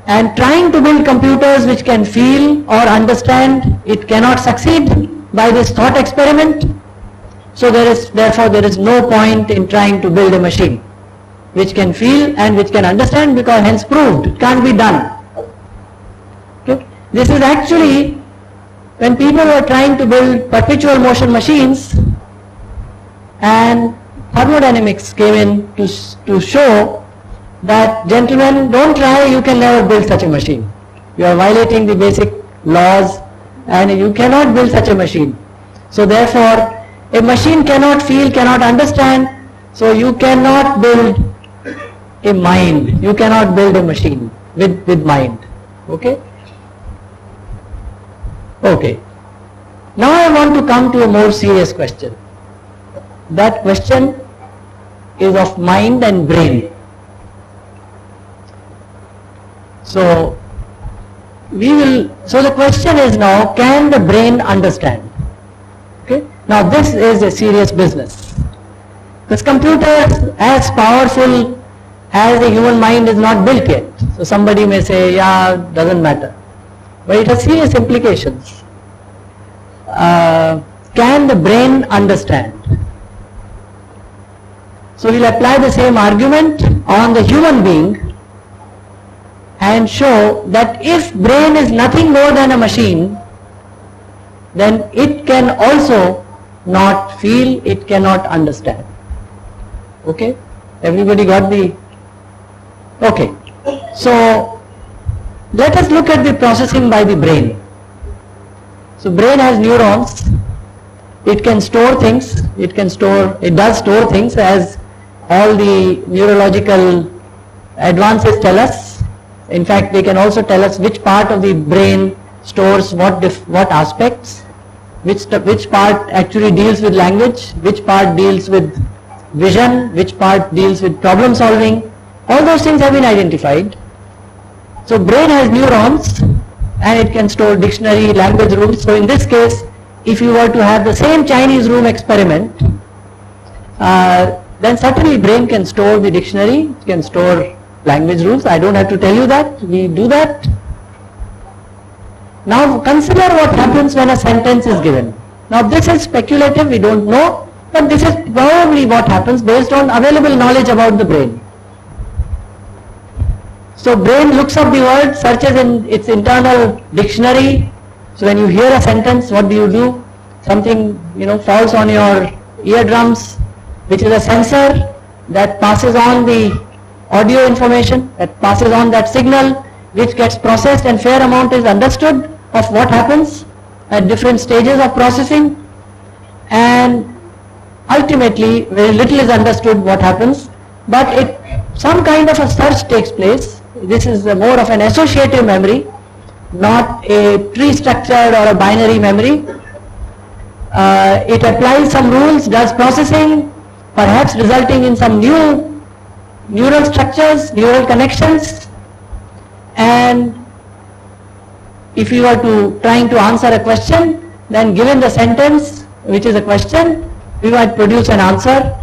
And trying to build computers which can feel or understand, it cannot succeed by this thought experiment. So therefore there is no point in trying to build a machine which can feel and which can understand, because hence proved it can't be done. Okay? This is actually when people were trying to build perpetual motion machines, and thermodynamics came in to show that, gentlemen, don't try, you can never build such a machine. You are violating the basic laws and you cannot build such a machine. So therefore, a machine cannot feel, cannot understand, so you cannot build a mind. You cannot build a machine with mind. Okay? Okay. Now I want to come to a more serious question. That question is of mind and brain. So the question is now, can the brain understand? Okay? Now this is a serious business. This computer, as powerful as the human mind, is not built yet. So somebody may say, yeah, doesn't matter. But it has serious implications. Can the brain understand? So we'll apply the same argument on the human being and show that if brain is nothing more than a machine, then it can also not feel, it cannot understand. Okay? Everybody got the... Okay. So let us look at the processing by the brain. So brain has neurons. It can store things. It does store things, as all the neurological advances tell us. In fact, they can also tell us which part of the brain stores what aspects, which part actually deals with language, which part deals with vision, which part deals with problem solving. All those things have been identified. So brain has neurons and it can store dictionary, language rules. So in this case, if you were to have the same Chinese room experiment, then certainly brain can store the dictionary, it can store language rules. I don't have to tell you that, we do that. Now consider what happens when a sentence is given. Now this is speculative, we don't know, but this is probably what happens based on available knowledge about the brain. So brain looks up the word, searches in its internal dictionary. So when you hear a sentence, what do? Something falls on your eardrums, which is a sensor that passes on the audio information, that passes on that signal, which gets processed, and fair amount is understood of what happens at different stages of processing, and ultimately very little is understood what happens, but some kind of a search takes place. This is more of an associative memory, not a tree structured or a binary memory. It applies some rules, does processing, perhaps resulting in some new neural structures, neural connections, and if you are trying to answer a question, then given the sentence which is a question, we might produce an answer.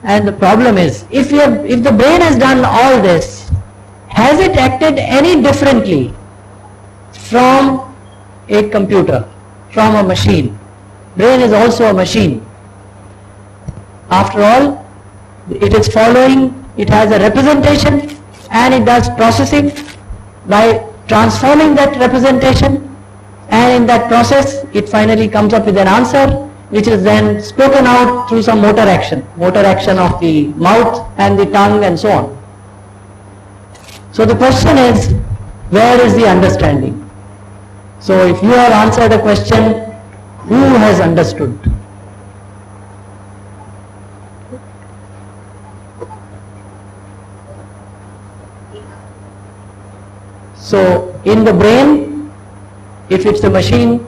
And the problem is, if the brain has done all this, has it acted any differently from a computer, from a machine? Brain is also a machine. After all, it is following, it has a representation and it does processing by transforming that representation, and in that process it finally comes up with an answer which is then spoken out through some motor action of the mouth and the tongue and so on. So the question is, where is the understanding? So if you have answered a question, who has understood? So in the brain, if it's a machine,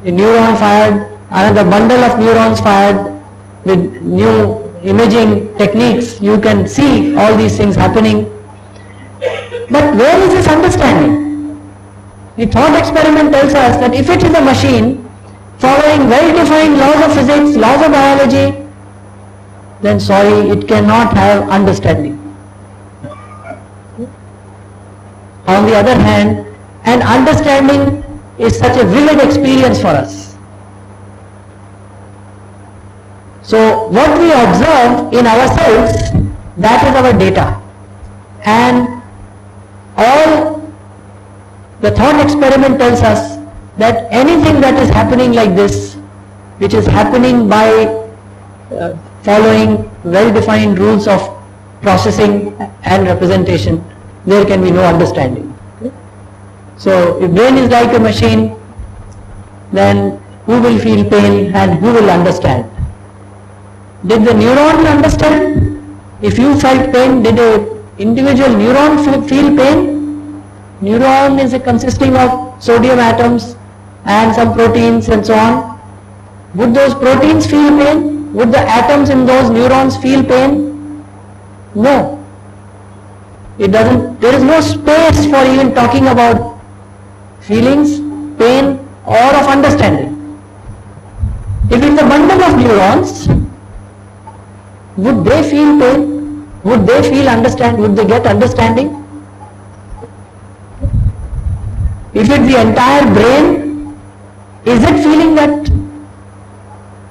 a neuron fired, another bundle of neurons fired with new imaging techniques, you can see all these things happening. But where is this understanding? The thought experiment tells us that if it is a machine following well-defined laws of physics, laws of biology, then sorry, it cannot have understanding. On the other hand, an understanding is such a vivid experience for us. So what we observe in ourselves, that is our data. And all the thought experiment tells us that anything that is happening like this, which is happening by following well-defined rules of processing and representation, there can be no understanding. So if brain is like a machine, then who will feel pain and who will understand? Did the neuron understand? If you felt pain, did an individual neuron feel pain? Neuron is consisting of sodium atoms and some proteins and so on. Would those proteins feel pain? Would the atoms in those neurons feel pain? No. It doesn't, there is no space for even talking about feelings, pain or of understanding. If it's a bundle of neurons, would they feel pain? Would they feel understand? Would they get understanding? If it's the entire brain, is it feeling that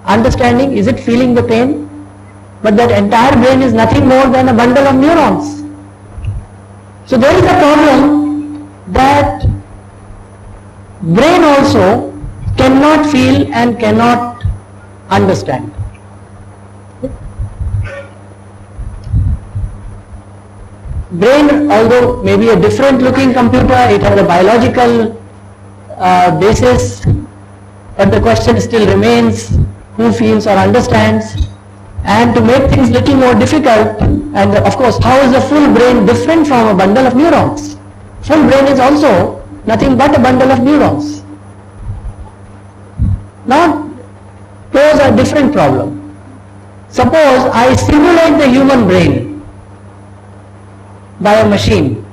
understanding? Is it feeling the pain? But that entire brain is nothing more than a bundle of neurons. So there is a problem that brain also cannot feel and cannot understand. Brain, although maybe a different looking computer, it has a biological basis, but the question still remains, who feels or understands? And to make things little more difficult, and of course, how is a full brain different from a bundle of neurons? Full brain is also nothing but a bundle of neurons. Now, pose a different problem. Suppose I simulate the human brain by a machine,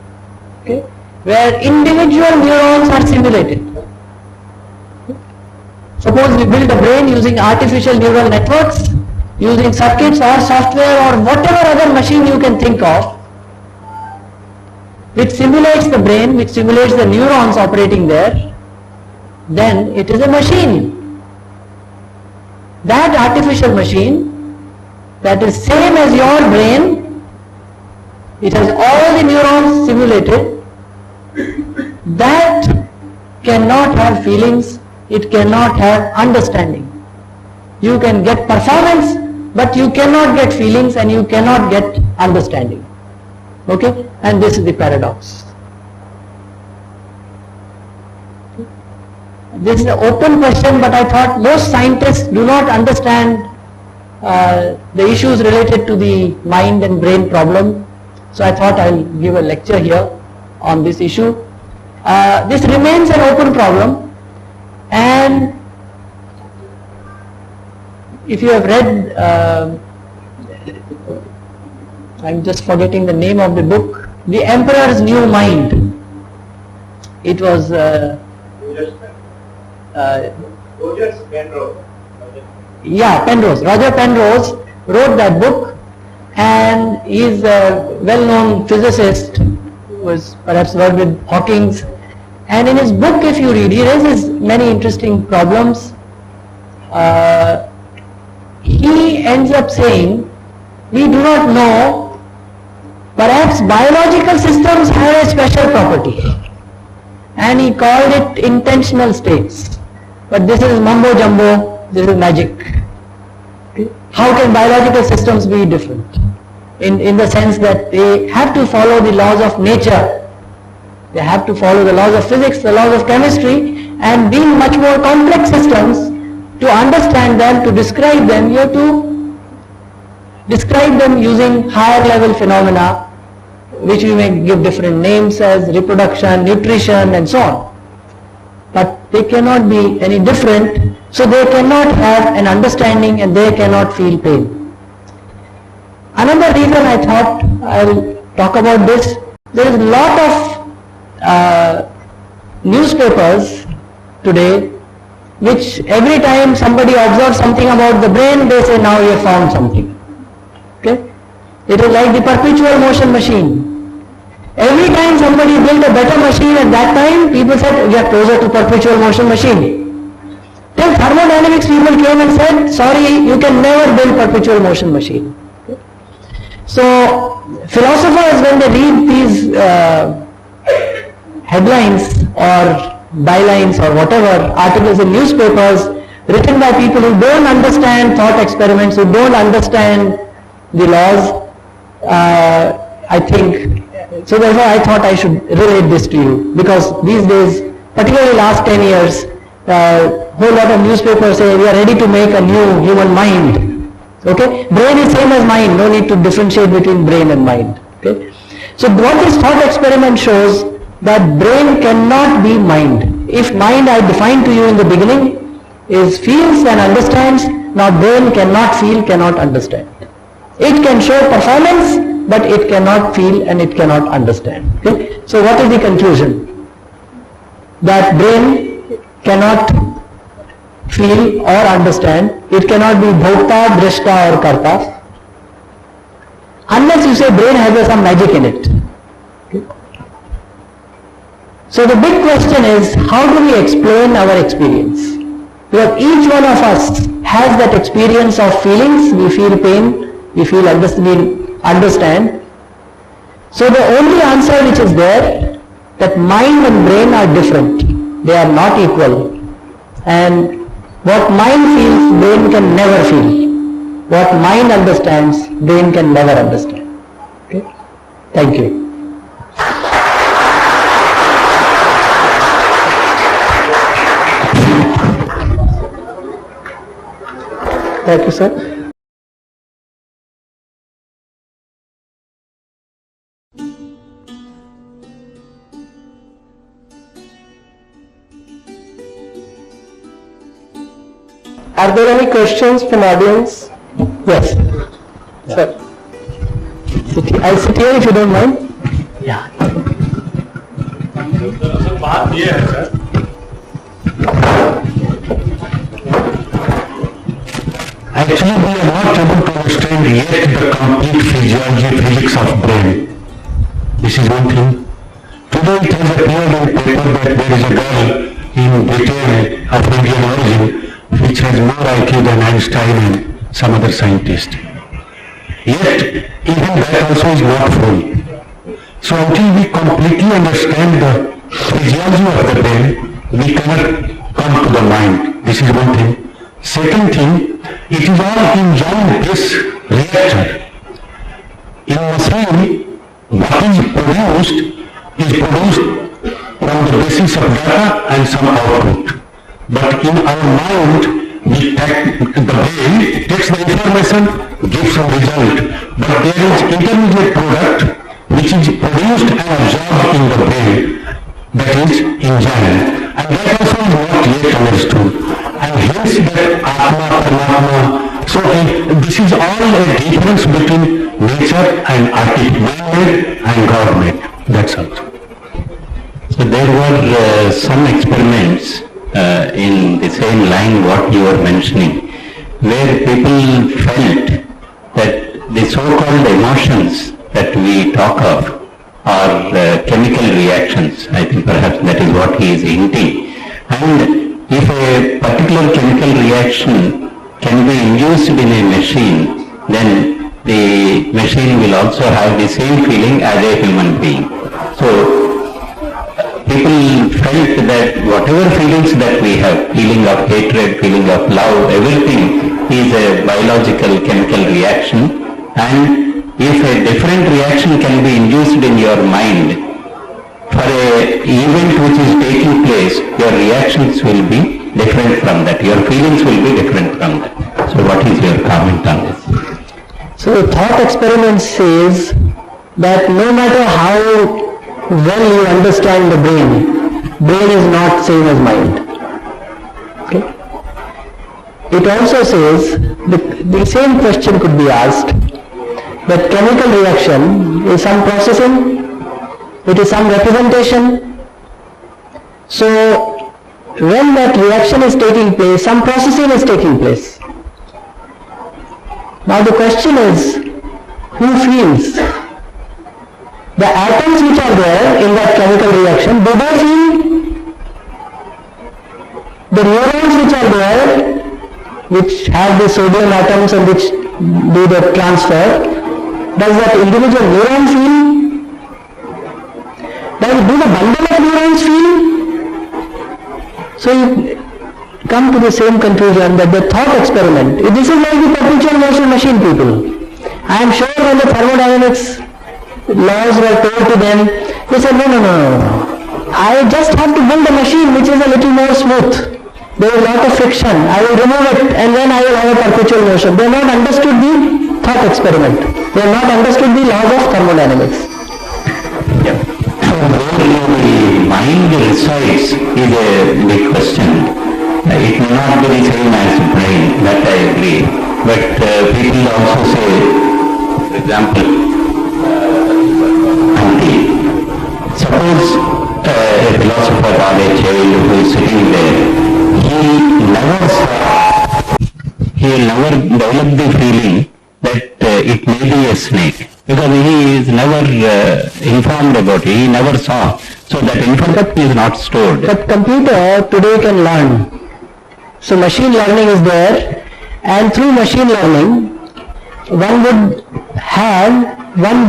okay, where individual neurons are simulated. Suppose we build a brain using artificial neural networks, using circuits or software or whatever other machine you can think of, which simulates the brain, which simulates the neurons operating there, then it is a machine. That artificial machine, that is same as your brain, it has all the neurons simulated, that cannot have feelings, it cannot have understanding. You can get performance, but you cannot get feelings and you cannot get understanding. Okay? And this is the paradox. This is an open question, but I thought most scientists do not understand the issues related to the mind and brain problem. So I thought I'll give a lecture here on this issue. This remains an open problem, and if you have read, I'm just forgetting the name of the book, The Emperor's New Mind. it was Penrose. Roger Penrose wrote that book, and he is a well-known physicist who was perhaps worked with Hawking's. And in his book, if you read, he raises many interesting problems. He ends up saying, we do not know, perhaps biological systems have a special property, and he called it intentional states. But this is mumbo jumbo, this is magic. Okay? How can biological systems be different? In the sense that they have to follow the laws of nature, they have to follow the laws of physics, the laws of chemistry, and being much more complex systems, to understand them, to describe them, you have to describe them using higher level phenomena, which we may give different names as reproduction, nutrition, and so on. But they cannot be any different, so they cannot have an understanding and they cannot feel pain. Another reason I thought I will talk about this, there is a lot of newspapers today which every time somebody observes something about the brain, they say now you have found something. Okay? It is like the perpetual motion machine. Every time somebody built a better machine at that time, people said we are closer to perpetual motion machine. Till thermodynamics people came and said, sorry, you can never build perpetual motion machine. Okay? So philosophers, when they read these headlines or bylines or whatever, articles in newspapers written by people who don't understand thought experiments, who don't understand the laws, I think, so therefore I thought I should relate this to you, because these days, particularly last 10 years, whole lot of newspapers say we are ready to make a new human mind. Okay? Brain is same as mind, no need to differentiate between brain and mind. Okay? So what this thought experiment shows, that brain cannot be mind. If mind I defined to you in the beginning is feels and understands, now brain cannot feel, cannot understand. It can show performance, but it cannot feel and it cannot understand. Okay? So what is the conclusion? That brain cannot feel or understand, it cannot be bhokta, drishta or karta, unless you say brain has some magic in it. Okay? So the big question is, how do we explain our experience? Because each one of us has that experience of feelings, we feel pain, we feel understand. So the only answer which is there, that mind and brain are different, they are not equal, and what mind feels, brain can never feel. What mind understands, brain can never understand. Okay? Thank you. Thank you, sir. Are there any questions from audience? Yes. Sir. I'll sit here if you don't mind. Yeah. बात ये है sir, actually we are not able to understand yet the complete physiology, physics of brain. This is one thing. Today it has appeared in paper that there is a girl in Britain of Indian origin which has more IQ than Einstein and some other scientist. Yet even that also is not full. So until we completely understand the physiology of the brain, we cannot come to the mind. This is one thing. Second thing, it is all enjoying this reactor. In machine, what is produced from the basis of data and some output. But in our mind, the brain takes the information, gives some result. But there is intermediate product which is produced and absorbed in the brain, that is enzyme. And that also is not yet understood. And hence that Atma, Paramatma. So this is all a difference between nature and man-made and God-made. That's all. So there were some experiments in the same line what you were mentioning, where people felt that the so-called emotions that we talk of are chemical reactions. I think perhaps that is what he is hinting. And if a particular chemical reaction can be induced in a machine, then the machine will also have the same feeling as a human being. So people felt that whatever feelings that we have, feeling of hatred, feeling of love, everything is a biological chemical reaction, and if a different reaction can be induced in your mind for a event which is taking place, your reactions will be different from that, your feelings will be different from that. So what is your comment on this? So the thought experiment says that no matter how well you understand the brain is not same as mind. Okay? It also says the same question could be asked, that chemical reaction is some processing, it is some representation. So when that reaction is taking place, some processing is taking place. Now the question is, who feels? The atoms which are there in that chemical reaction, do they feel? The neurons which are there, which have the sodium atoms and which do the transfer, does that individual neuron feel? Do the bundle of neurons feel? So you come to the same conclusion that the thought experiment, this is like the perpetual motion machine people. I am sure when the thermodynamics laws were told to them, they said, no. I just have to build a machine which is a little more smooth. There is a lot of friction. I will remove it and then I will have a perpetual motion. They have not understood the thought experiment. They have not understood the laws of thermodynamics. Yeah. So where the mind resides is a big question. It may not be the same as brain, that I agree. But people also say, for example, suppose a philosopher or a child who is sitting there, he will never develop the feeling that it may be a snake, because he is never informed about it, he never saw. So that information is not stored. But computer today can learn. So machine learning is there, and through machine learning, one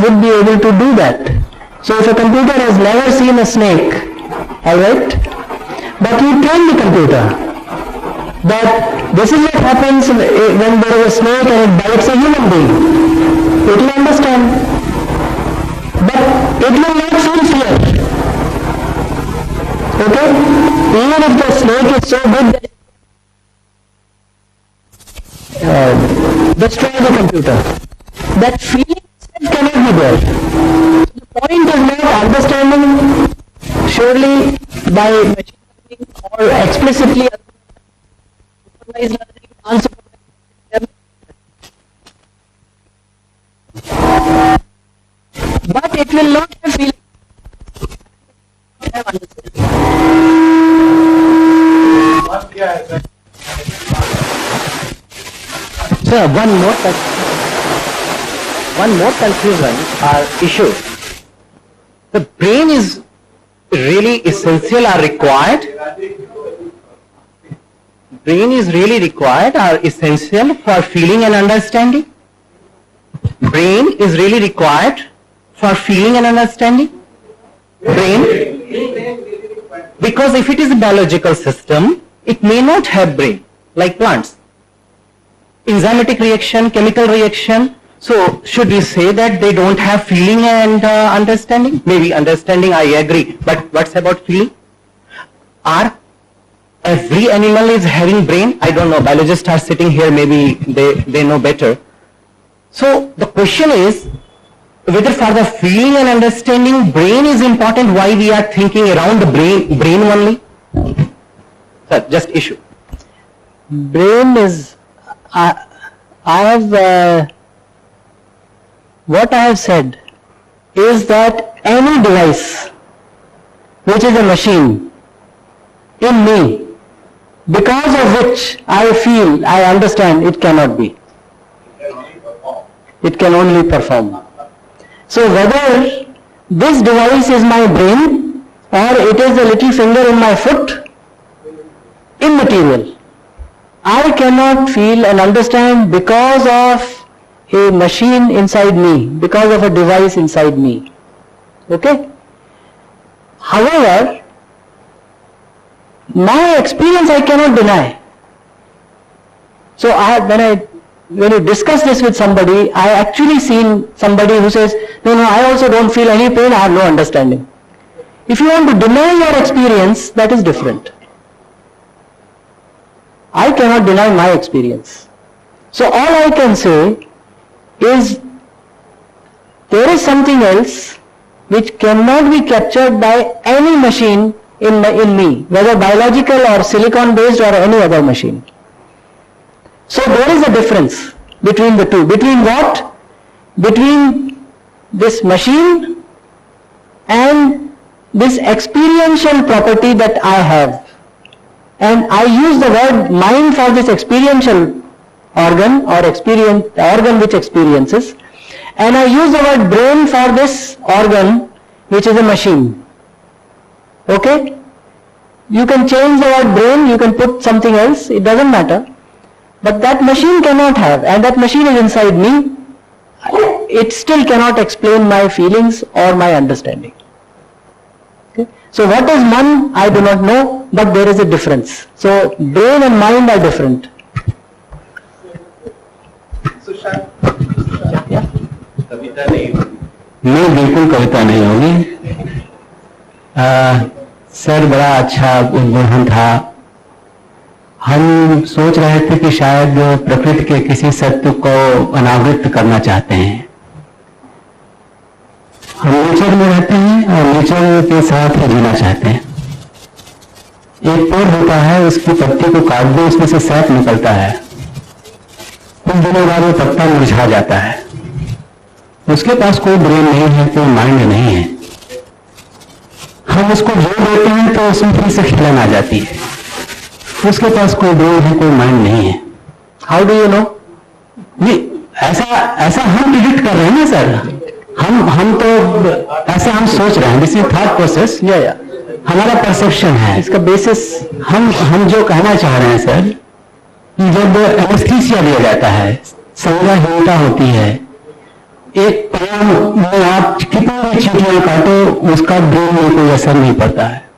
would be able to do that. So if a computer has never seen a snake, alright, but you train the computer that this is what happens when there is a snake and it bites a human being. It will understand, but it will not feel fear. Okay? Even if the snake is so good that destroy the computer, that feeling cannot be there. The point is not understanding surely by machine learning or explicitly supervised learning, unsupervised learning. But it will not have feeling. Have understanding. So one more confusion or issue. The brain is really essential or required? Brain is really required or essential for feeling and understanding? Brain is really required for feeling and understanding? Brain? Because if it is a biological system, it may not have brain, like plants. Enzymatic reaction, chemical reaction. So should we say that they don't have feeling and understanding? Maybe understanding, I agree. But what's about feeling? Are every animal is having brain? I don't know. Biologists are sitting here. Maybe they know better. So the question is whether for the feeling and understanding, brain is important. Why we are thinking around the brain only? Sir, just issue. Brain is. What I have said is that any device which is a machine in me, because of which I feel, I understand it cannot be. It can only perform. So whether this device is my brain or it is the little finger in my foot, immaterial. I cannot feel and understand because of a machine inside me, because of a device inside me. Okay? However, my experience I cannot deny. So when you discuss this with somebody, I actually seen somebody who says, no, I also don't feel any pain, I have no understanding. If you want to deny your experience, that is different. I cannot deny my experience. So all I can say is, there is something else which cannot be captured by any machine in me, whether biological or silicon based or any other machine. So there is a difference between the two. Between what? Between this machine and this experiential property that I have. And I use the word mind for this experiential organ or organ which experiences, and I use the word brain for this organ which is a machine. Okay? You can change the word brain, you can put something else, it doesn't matter. But that machine cannot have, and that machine is inside me, it still cannot explain my feelings or my understanding. Okay? So what is man, I do not know, but there is a difference. So brain and mind are different. Yeah? नहीं, बिल्कुल कविता नहीं होगी। Sir बड़ा अच्छा उद्बोधन था। हम सोच रहे थे कि शायद प्रकृति के किसी सत्य को अनावृत करना चाहते हैं। हम नेचर में रहते हैं और नेचर के साथ ही जीना चाहते हैं। एक पेड़ होता है, उसकी पत्ती को काट दो, उसमें से सैप निकलता है, कुछ दिनों बाद वो पत्ता मुरझा जाता है। उसके पास कोई ब्रेन नहीं है, कोई माइंड नहीं है। हम उसको जोड़ देते हैं तो उसमें फिर से खिलन आ जाती है। उसके पास कोई ब्रेन है, कोई माइंड नहीं है। How do you know? नहीं, ऐसा हम प्रिडिक्ट कर रहे हैं ना सर। हम तो ऐसा हम सोच रहे हैं। दिस इज थॉट प्रोसेस, या हमारा परसेप्शन है। इसका बेसिस हम जो कहना चाह रहे हैं सर, कि जब एनेस्थीसिया दिया जाता है, संज्ञाहीनता होती है, एक पेड़ में आप कितनी भी चीटियां काटो, उसका ब्रेन में कोई असर नहीं पड़ता है।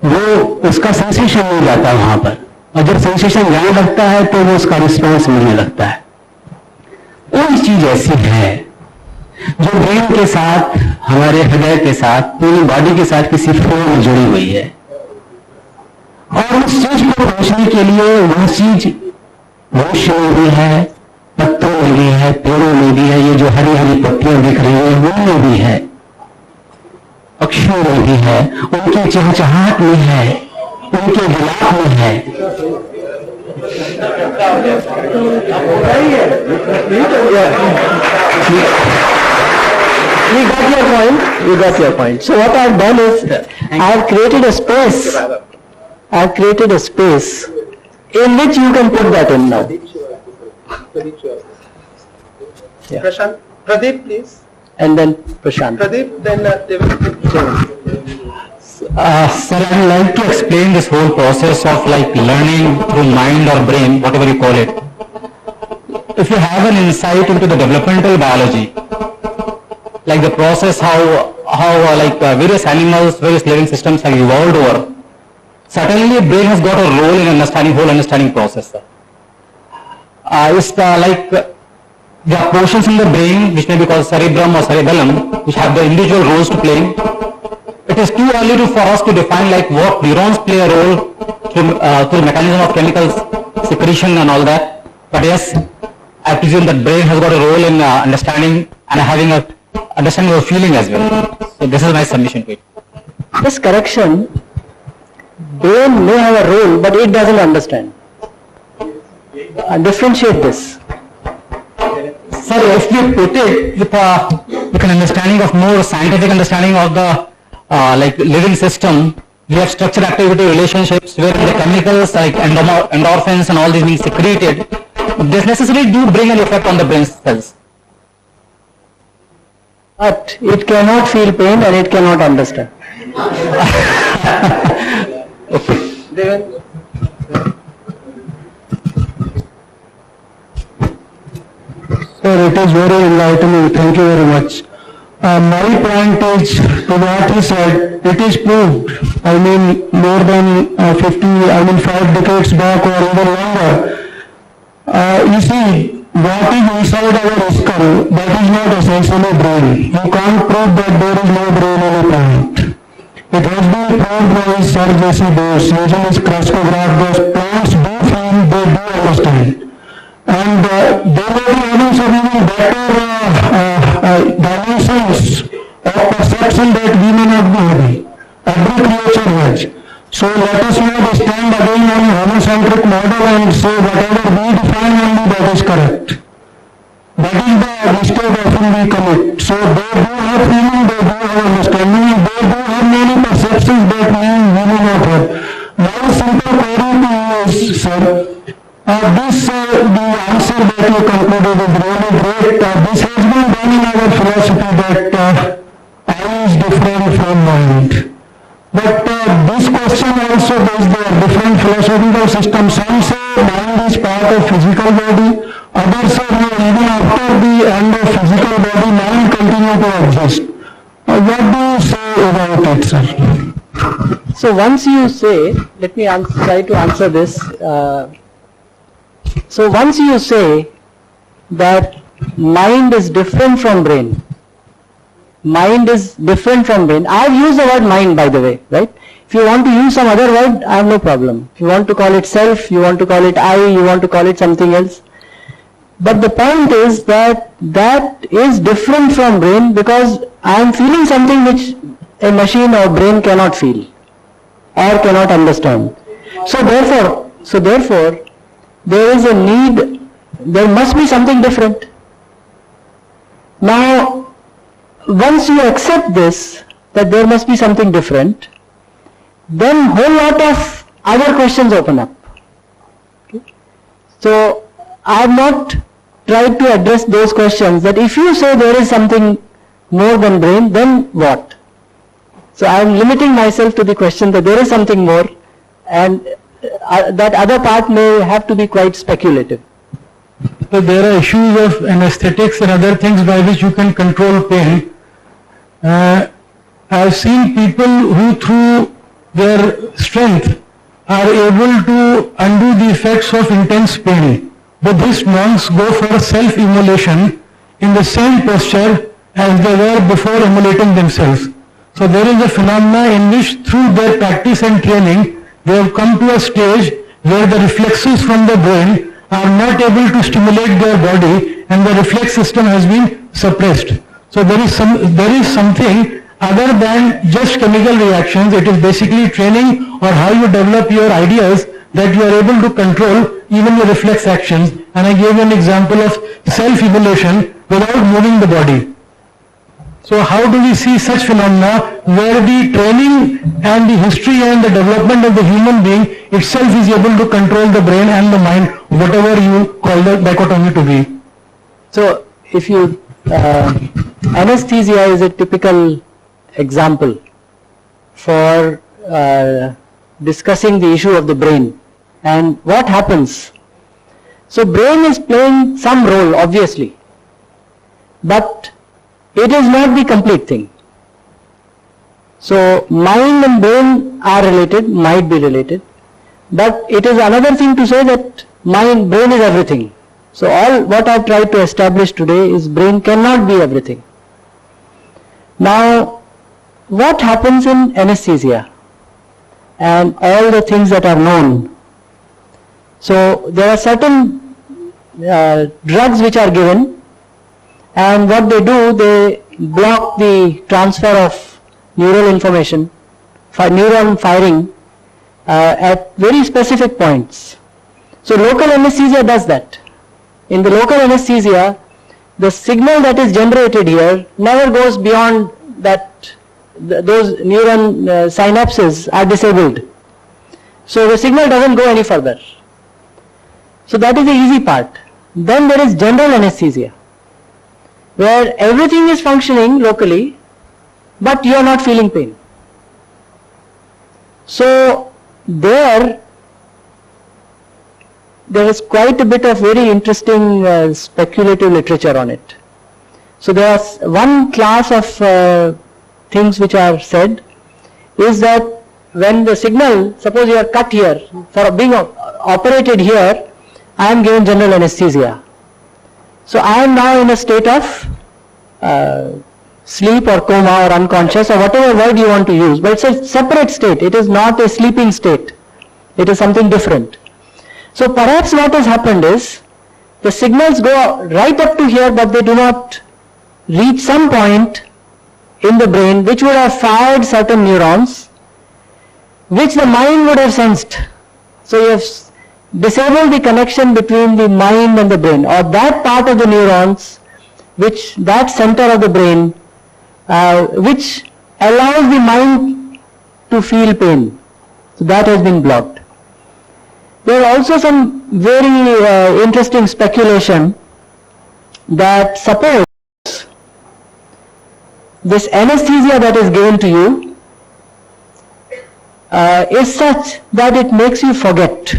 वो उसका सेंसेशन नहीं जाता वहां पर, और जब सेंसेशन जाने लगता है तो वो उसका रिस्पॉन्स मिलने लगता है। कोई चीज ऐसी है जो ब्रेन के साथ, हमारे हृदय के साथ, पूरी बॉडी के साथ किसी फ्लो में जुड़ी हुई है, और उस चीज को पहुंचने के लिए वह चीज मनुष्य में भी है, पत्तों में भी है, पेड़ों में भी है, ये जो हरी हरी पत्तियां दिख रही हैं उनमें भी है, पक्षियों में भी है, उनकी चहचहाहट में है, उनके विलाप में है। We got your point. So what I have done is, I have created a space in which you can put that in now. Yeah. Prashant, Pradeep, please. And then Prashant. Pradeep, then David. Sir, I would like to explain this whole process of like learning through mind or brain, whatever you call it. If you have an insight into the developmental biology, like the process how various animals, various living systems have evolved over, certainly brain has got a role in whole understanding process. It's there are portions in the brain which may be called cerebrum or cerebellum, which have the individual roles to play. It is too early for us to define like what neurons play a role through the mechanism of chemical secretion and all that. But yes, I presume that brain has got a role in understanding and having a understanding of feeling as well. So this is my submission to it. This correction, brain may have a role, but it doesn't understand. Differentiate this. Sir, if we put it with an understanding of more scientific understanding of the like living system, we have structure activity relationships where the chemicals like endorphins and all these being secreted, this necessarily do bring an effect on the brain cells. But it cannot feel pain and it cannot understand. Sir, it is very enlightening. Thank you very much. My point is, to what he said, it is proved, I mean, more than 5 decades back or even longer. You see, what is inside our skull, that is not essentially brain. You can't prove that there is no brain in a plant. It has been proved by Sir J.C. Bose, using his crystallograph, those plants do feel, they do understand. And they may be having some even better dimensions of perception that we may not be having. Every creature has. So let us not stand again on homocentric model and say whatever we define only that is correct. That is the mistake often we commit. So they do have feeling, they do have understanding, and they do have many perceptions that we may not have. My simple query to you is, sir, the answer that you concluded is really great. This has been done in our philosophy that I is different from mind. But this question also is there different philosophical systems. Some say mind is part of physical body. Others say no, even after the end of physical body, mind continue to exist. What do you say about it, sir? So once you say, let me try to answer this. So once you say that mind is different from brain, mind is different from brain. I have used the word mind, by the way, right? If you want to use some other word, I have no problem. If you want to call it self, you want to call it I, you want to call it something else. But the point is that that is different from brain because I am feeling something which a machine or brain cannot feel or cannot understand. So therefore, there is a need, there must be something different. Now, once you accept this, that there must be something different, then whole lot of other questions open up. Okay? So, I have not tried to address those questions that if you say there is something more than brain, then what? So, I am limiting myself to the question that there is something more, and that other part may have to be quite speculative. So there are issues of anesthetics and other things by which you can control pain. I've seen people who through their strength are able to undo the effects of intense pain. Buddhist monks go for self-immolation in the same posture as they were before immolating themselves. So there is a phenomena in which through their practice and training they have come to a stage where the reflexes from the brain are not able to stimulate their body and the reflex system has been suppressed. So there is something other than just chemical reactions. It is basically training or how you develop your ideas that you are able to control even your reflex actions. And I gave you an example of self-immolation without moving the body. So how do we see such phenomena where the training and the history and the development of the human being itself is able to control the brain and the mind, whatever you call the dichotomy to be? So if you, anesthesia is a typical example for discussing the issue of the brain and what happens. So brain is playing some role obviously, but it is not the complete thing. So mind and brain are related, might be related, but it is another thing to say that brain is everything. So all what I have tried to establish today is brain cannot be everything. Now, what happens in anesthesia and all the things that are known? So there are certain drugs which are given, and what they do, they block the transfer of neural information, neuron firing at very specific points. So local anesthesia does that. In the local anesthesia, the signal that is generated here never goes beyond that those neuron synapses are disabled. So the signal doesn't go any further. So that is the easy part. Then there is general anesthesia, where everything is functioning locally, but you are not feeling pain. So there is quite a bit of very interesting speculative literature on it. So there is one class of things which are said is that when the signal, suppose you are cut here, for being operated here, I am given general anesthesia. So I am now in a state of sleep or coma or unconscious or whatever word you want to use, but it's a separate state. It is not a sleeping state. It is something different. So perhaps what has happened is the signals go right up to here, but they do not reach some point in the brain which would have fired certain neurons which the mind would have sensed. So you have disabled the connection between the mind and the brain, or that part of the neurons, that center of the brain which allows the mind to feel pain. So that has been blocked. There are also some very interesting speculation that suppose this anesthesia that is given to you is such that it makes you forget.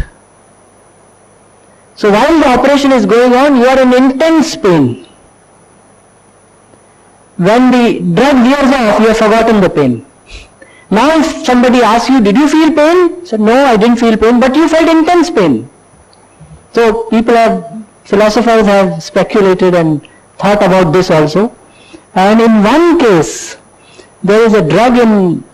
So while the operation is going on, you are in intense pain. When the drug wears off, you have forgotten the pain. Now if somebody asks you, did you feel pain? Say, no, I didn't feel pain, but you felt intense pain. So philosophers have speculated and thought about this also. And in one case, there is a drug in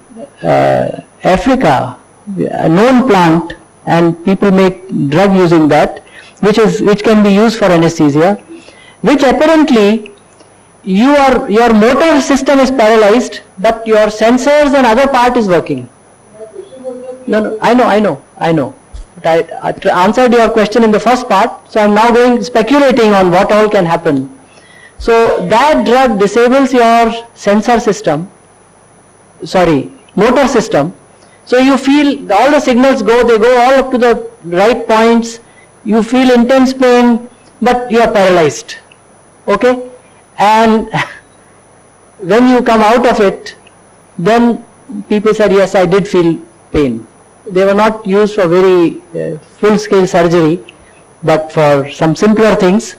Africa, a known plant, and people make drug using that, which can be used for anesthesia, which apparently your motor system is paralyzed, but your sensors and other part is working. No, I know. But I answered your question in the first part, so I am now speculating on what all can happen. So that drug disables your motor system. So you feel all the signals they go all up to the right points, you feel intense pain, but you are paralyzed. Okay? And when you come out of it, then people said, yes, I did feel pain. They were not used for very full-scale surgery, but for some simpler things.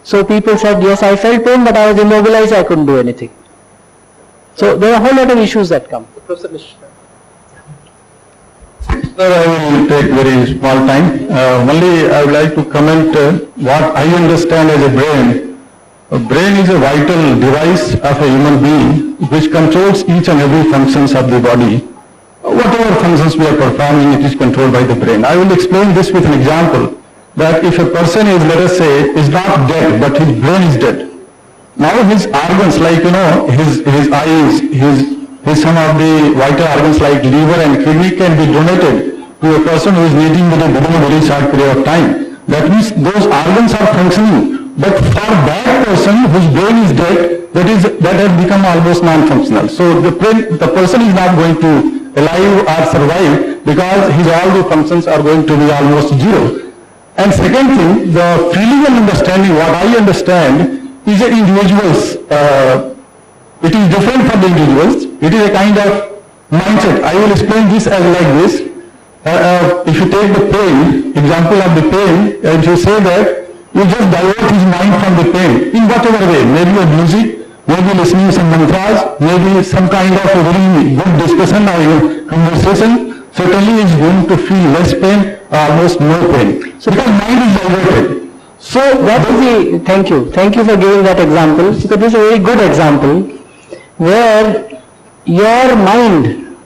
So people said, yes, I felt pain, but I was immobilized, I couldn't do anything. So there are a whole lot of issues that come. Professor Mishra. Sir, I will take very small time. Only I would like to comment what I understand as a brain. A brain is a vital device of a human being which controls each and every functions of the body. Whatever functions we are performing, it is controlled by the brain. I will explain this with an example. That if a person is, let us say, is not dead, but his brain is dead. Now his organs, like his eyes, his some of the vital organs like liver and kidney can be donated to a person who is needing within a very short period of time. That means those organs are functioning. But for that person whose brain is dead, that has become almost non-functional. So the person is not going to alive or survive because all the functions are going to be almost zero. And second thing, the feeling and understanding, what I understand is an individual's, it is different from the individuals. It is a kind of mindset. I will explain this as like this. If you take the pain, example of the pain, and you say that you just divert his mind from the pain in whatever way, maybe a music, maybe listening some mantras, maybe some kind of a very good discussion or conversation, certainly is going to feel less pain, almost no pain. So because mind is diverted. So that is thank you for giving that example, because this is a very good example where your mind,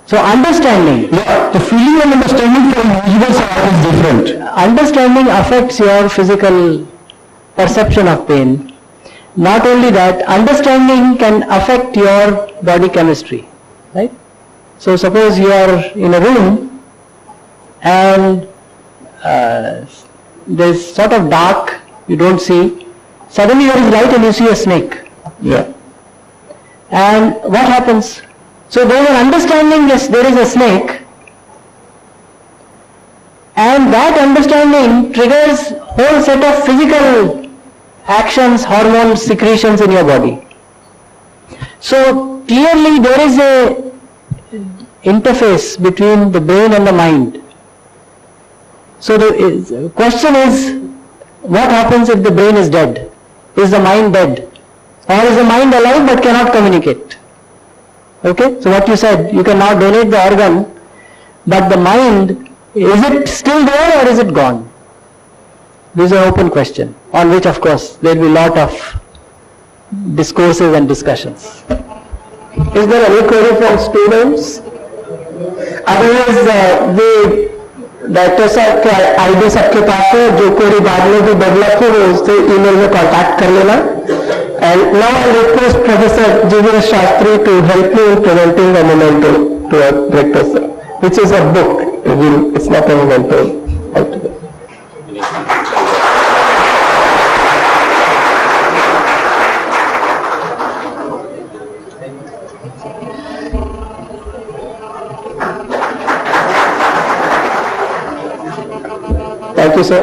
so understanding. Yeah, the feeling and understanding for individuals are always different. Understanding affects your physical perception of pain. Not only that, understanding can affect your body chemistry, right? So suppose you are in a room and there's sort of dark, you don't see, suddenly there is light and you see a snake. Yeah. And what happens? So they were understanding this, there is a snake, and that understanding triggers whole set of physical actions, hormones, secretions in your body. So clearly there is a interface between the brain and the mind. So the question is, what happens if the brain is dead? Is the mind dead? Or is the mind alive but cannot communicate? Okay, so what you said, you can now donate the organ, but the mind, is it still there or is it gone? This is an open question, on which of course there will be a lot of discourses and discussions. Is there any query from students? Otherwise, director साहब के ID सबके पास है, जो कोई बाद में भी develop हो वो उससे ईमेल में कांटेक्ट कर लेना. And now I request professor GVS Sastry to help me in presenting a memento to our director sir, which is a book. It's not a memento altogether. Thank you, sir.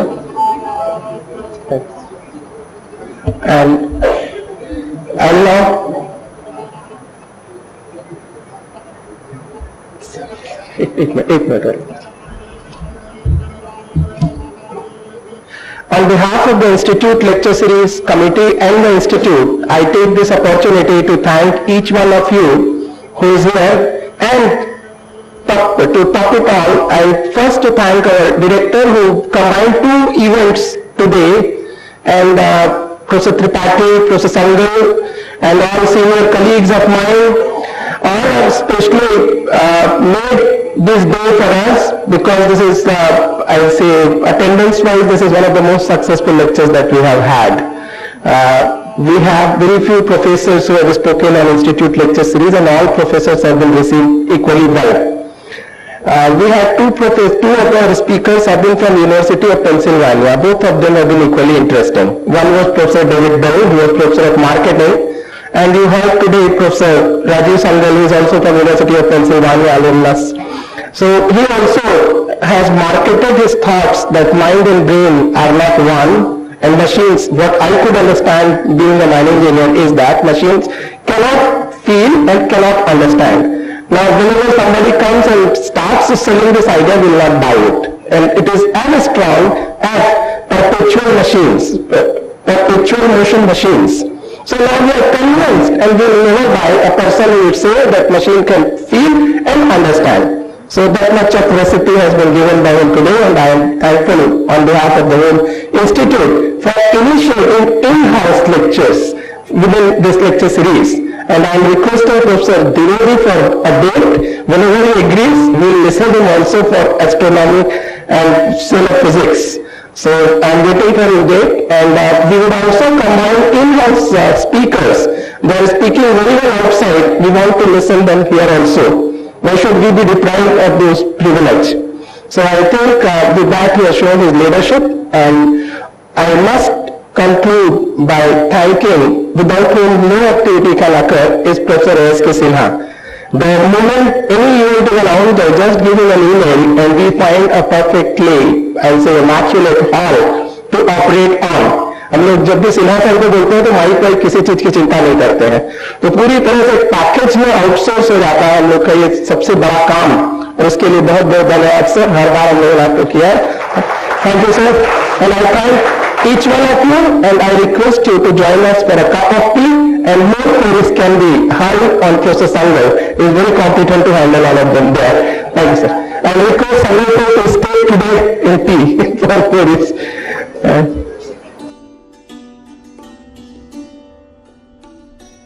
And now, एक minute. On behalf of the Institute Lecture Series Committee and the Institute, I take this opportunity to thank each one of you who is here, and to top it all, I first to thank our director who combined two events today, and Professor Tripathi, Professor Sangal, and all senior colleagues of mine, all have especially made this day for us, because this is, I will say, attendance-wise, this is one of the most successful lectures that we have had. We have very few professors who have spoken on Institute Lecture Series, and all professors have been received equally well. We had two of our speakers have been from University of Pennsylvania. Both of them have been equally interesting. One was Professor David Bell, who was Professor of Marketing, and you have today Professor Rajiv Sangal, who is also from University of Pennsylvania alumnus. So he also has marketed his thoughts that mind and brain are not one, and machines, what I could understand being a mind engineer is that machines cannot feel and cannot understand. Now, whenever somebody comes and starts selling this idea, we will not buy it. And it is as strong as perpetual machines, perpetual motion machines. So now we are convinced, and we will never buy a person who would say that machine can feel and understand. So that much of recipe has been given by him today, and I am thankful on behalf of the whole Institute for initiating in-house lectures within this lecture series. And I am requesting Professor Dwivedi for a date. Whenever he agrees, we will listen to him also for astronomy and solar physics. So I am waiting for his date, and we would also combine in-house speakers. They are speaking very well outside. We want to listen them here also. Why should we be deprived of this privilege? So I think with that he has shown his leadership, and I must conclude by thanking, without whom no activity can occur, is Professor A.S.K. Sinha. The moment any event is announced, I just give him an email and we find a perfectly, I'll say, immaculate hall to operate on. हम लोग जब भी सिन्हा साहब को बोलते हैं तो mic वाइक किसी चीज की चिंता नहीं करते हैं, तो पूरी तरह से पैकेज में आउटसोर्स हो जाता है हम लोग का ये सबसे बड़ा काम, और उसके लिए बहुत बहुत धन्यवाद सर. हर बार हम लोगों ने आपको किया है. Thank you sir, and I thank each one of you, and I request you to join us for a cup of tea, and more queries can be heard on Professor Sangal. He is very competent to handle all of them there. Thank you, sir. I request Sangal to stay today in tea for queries.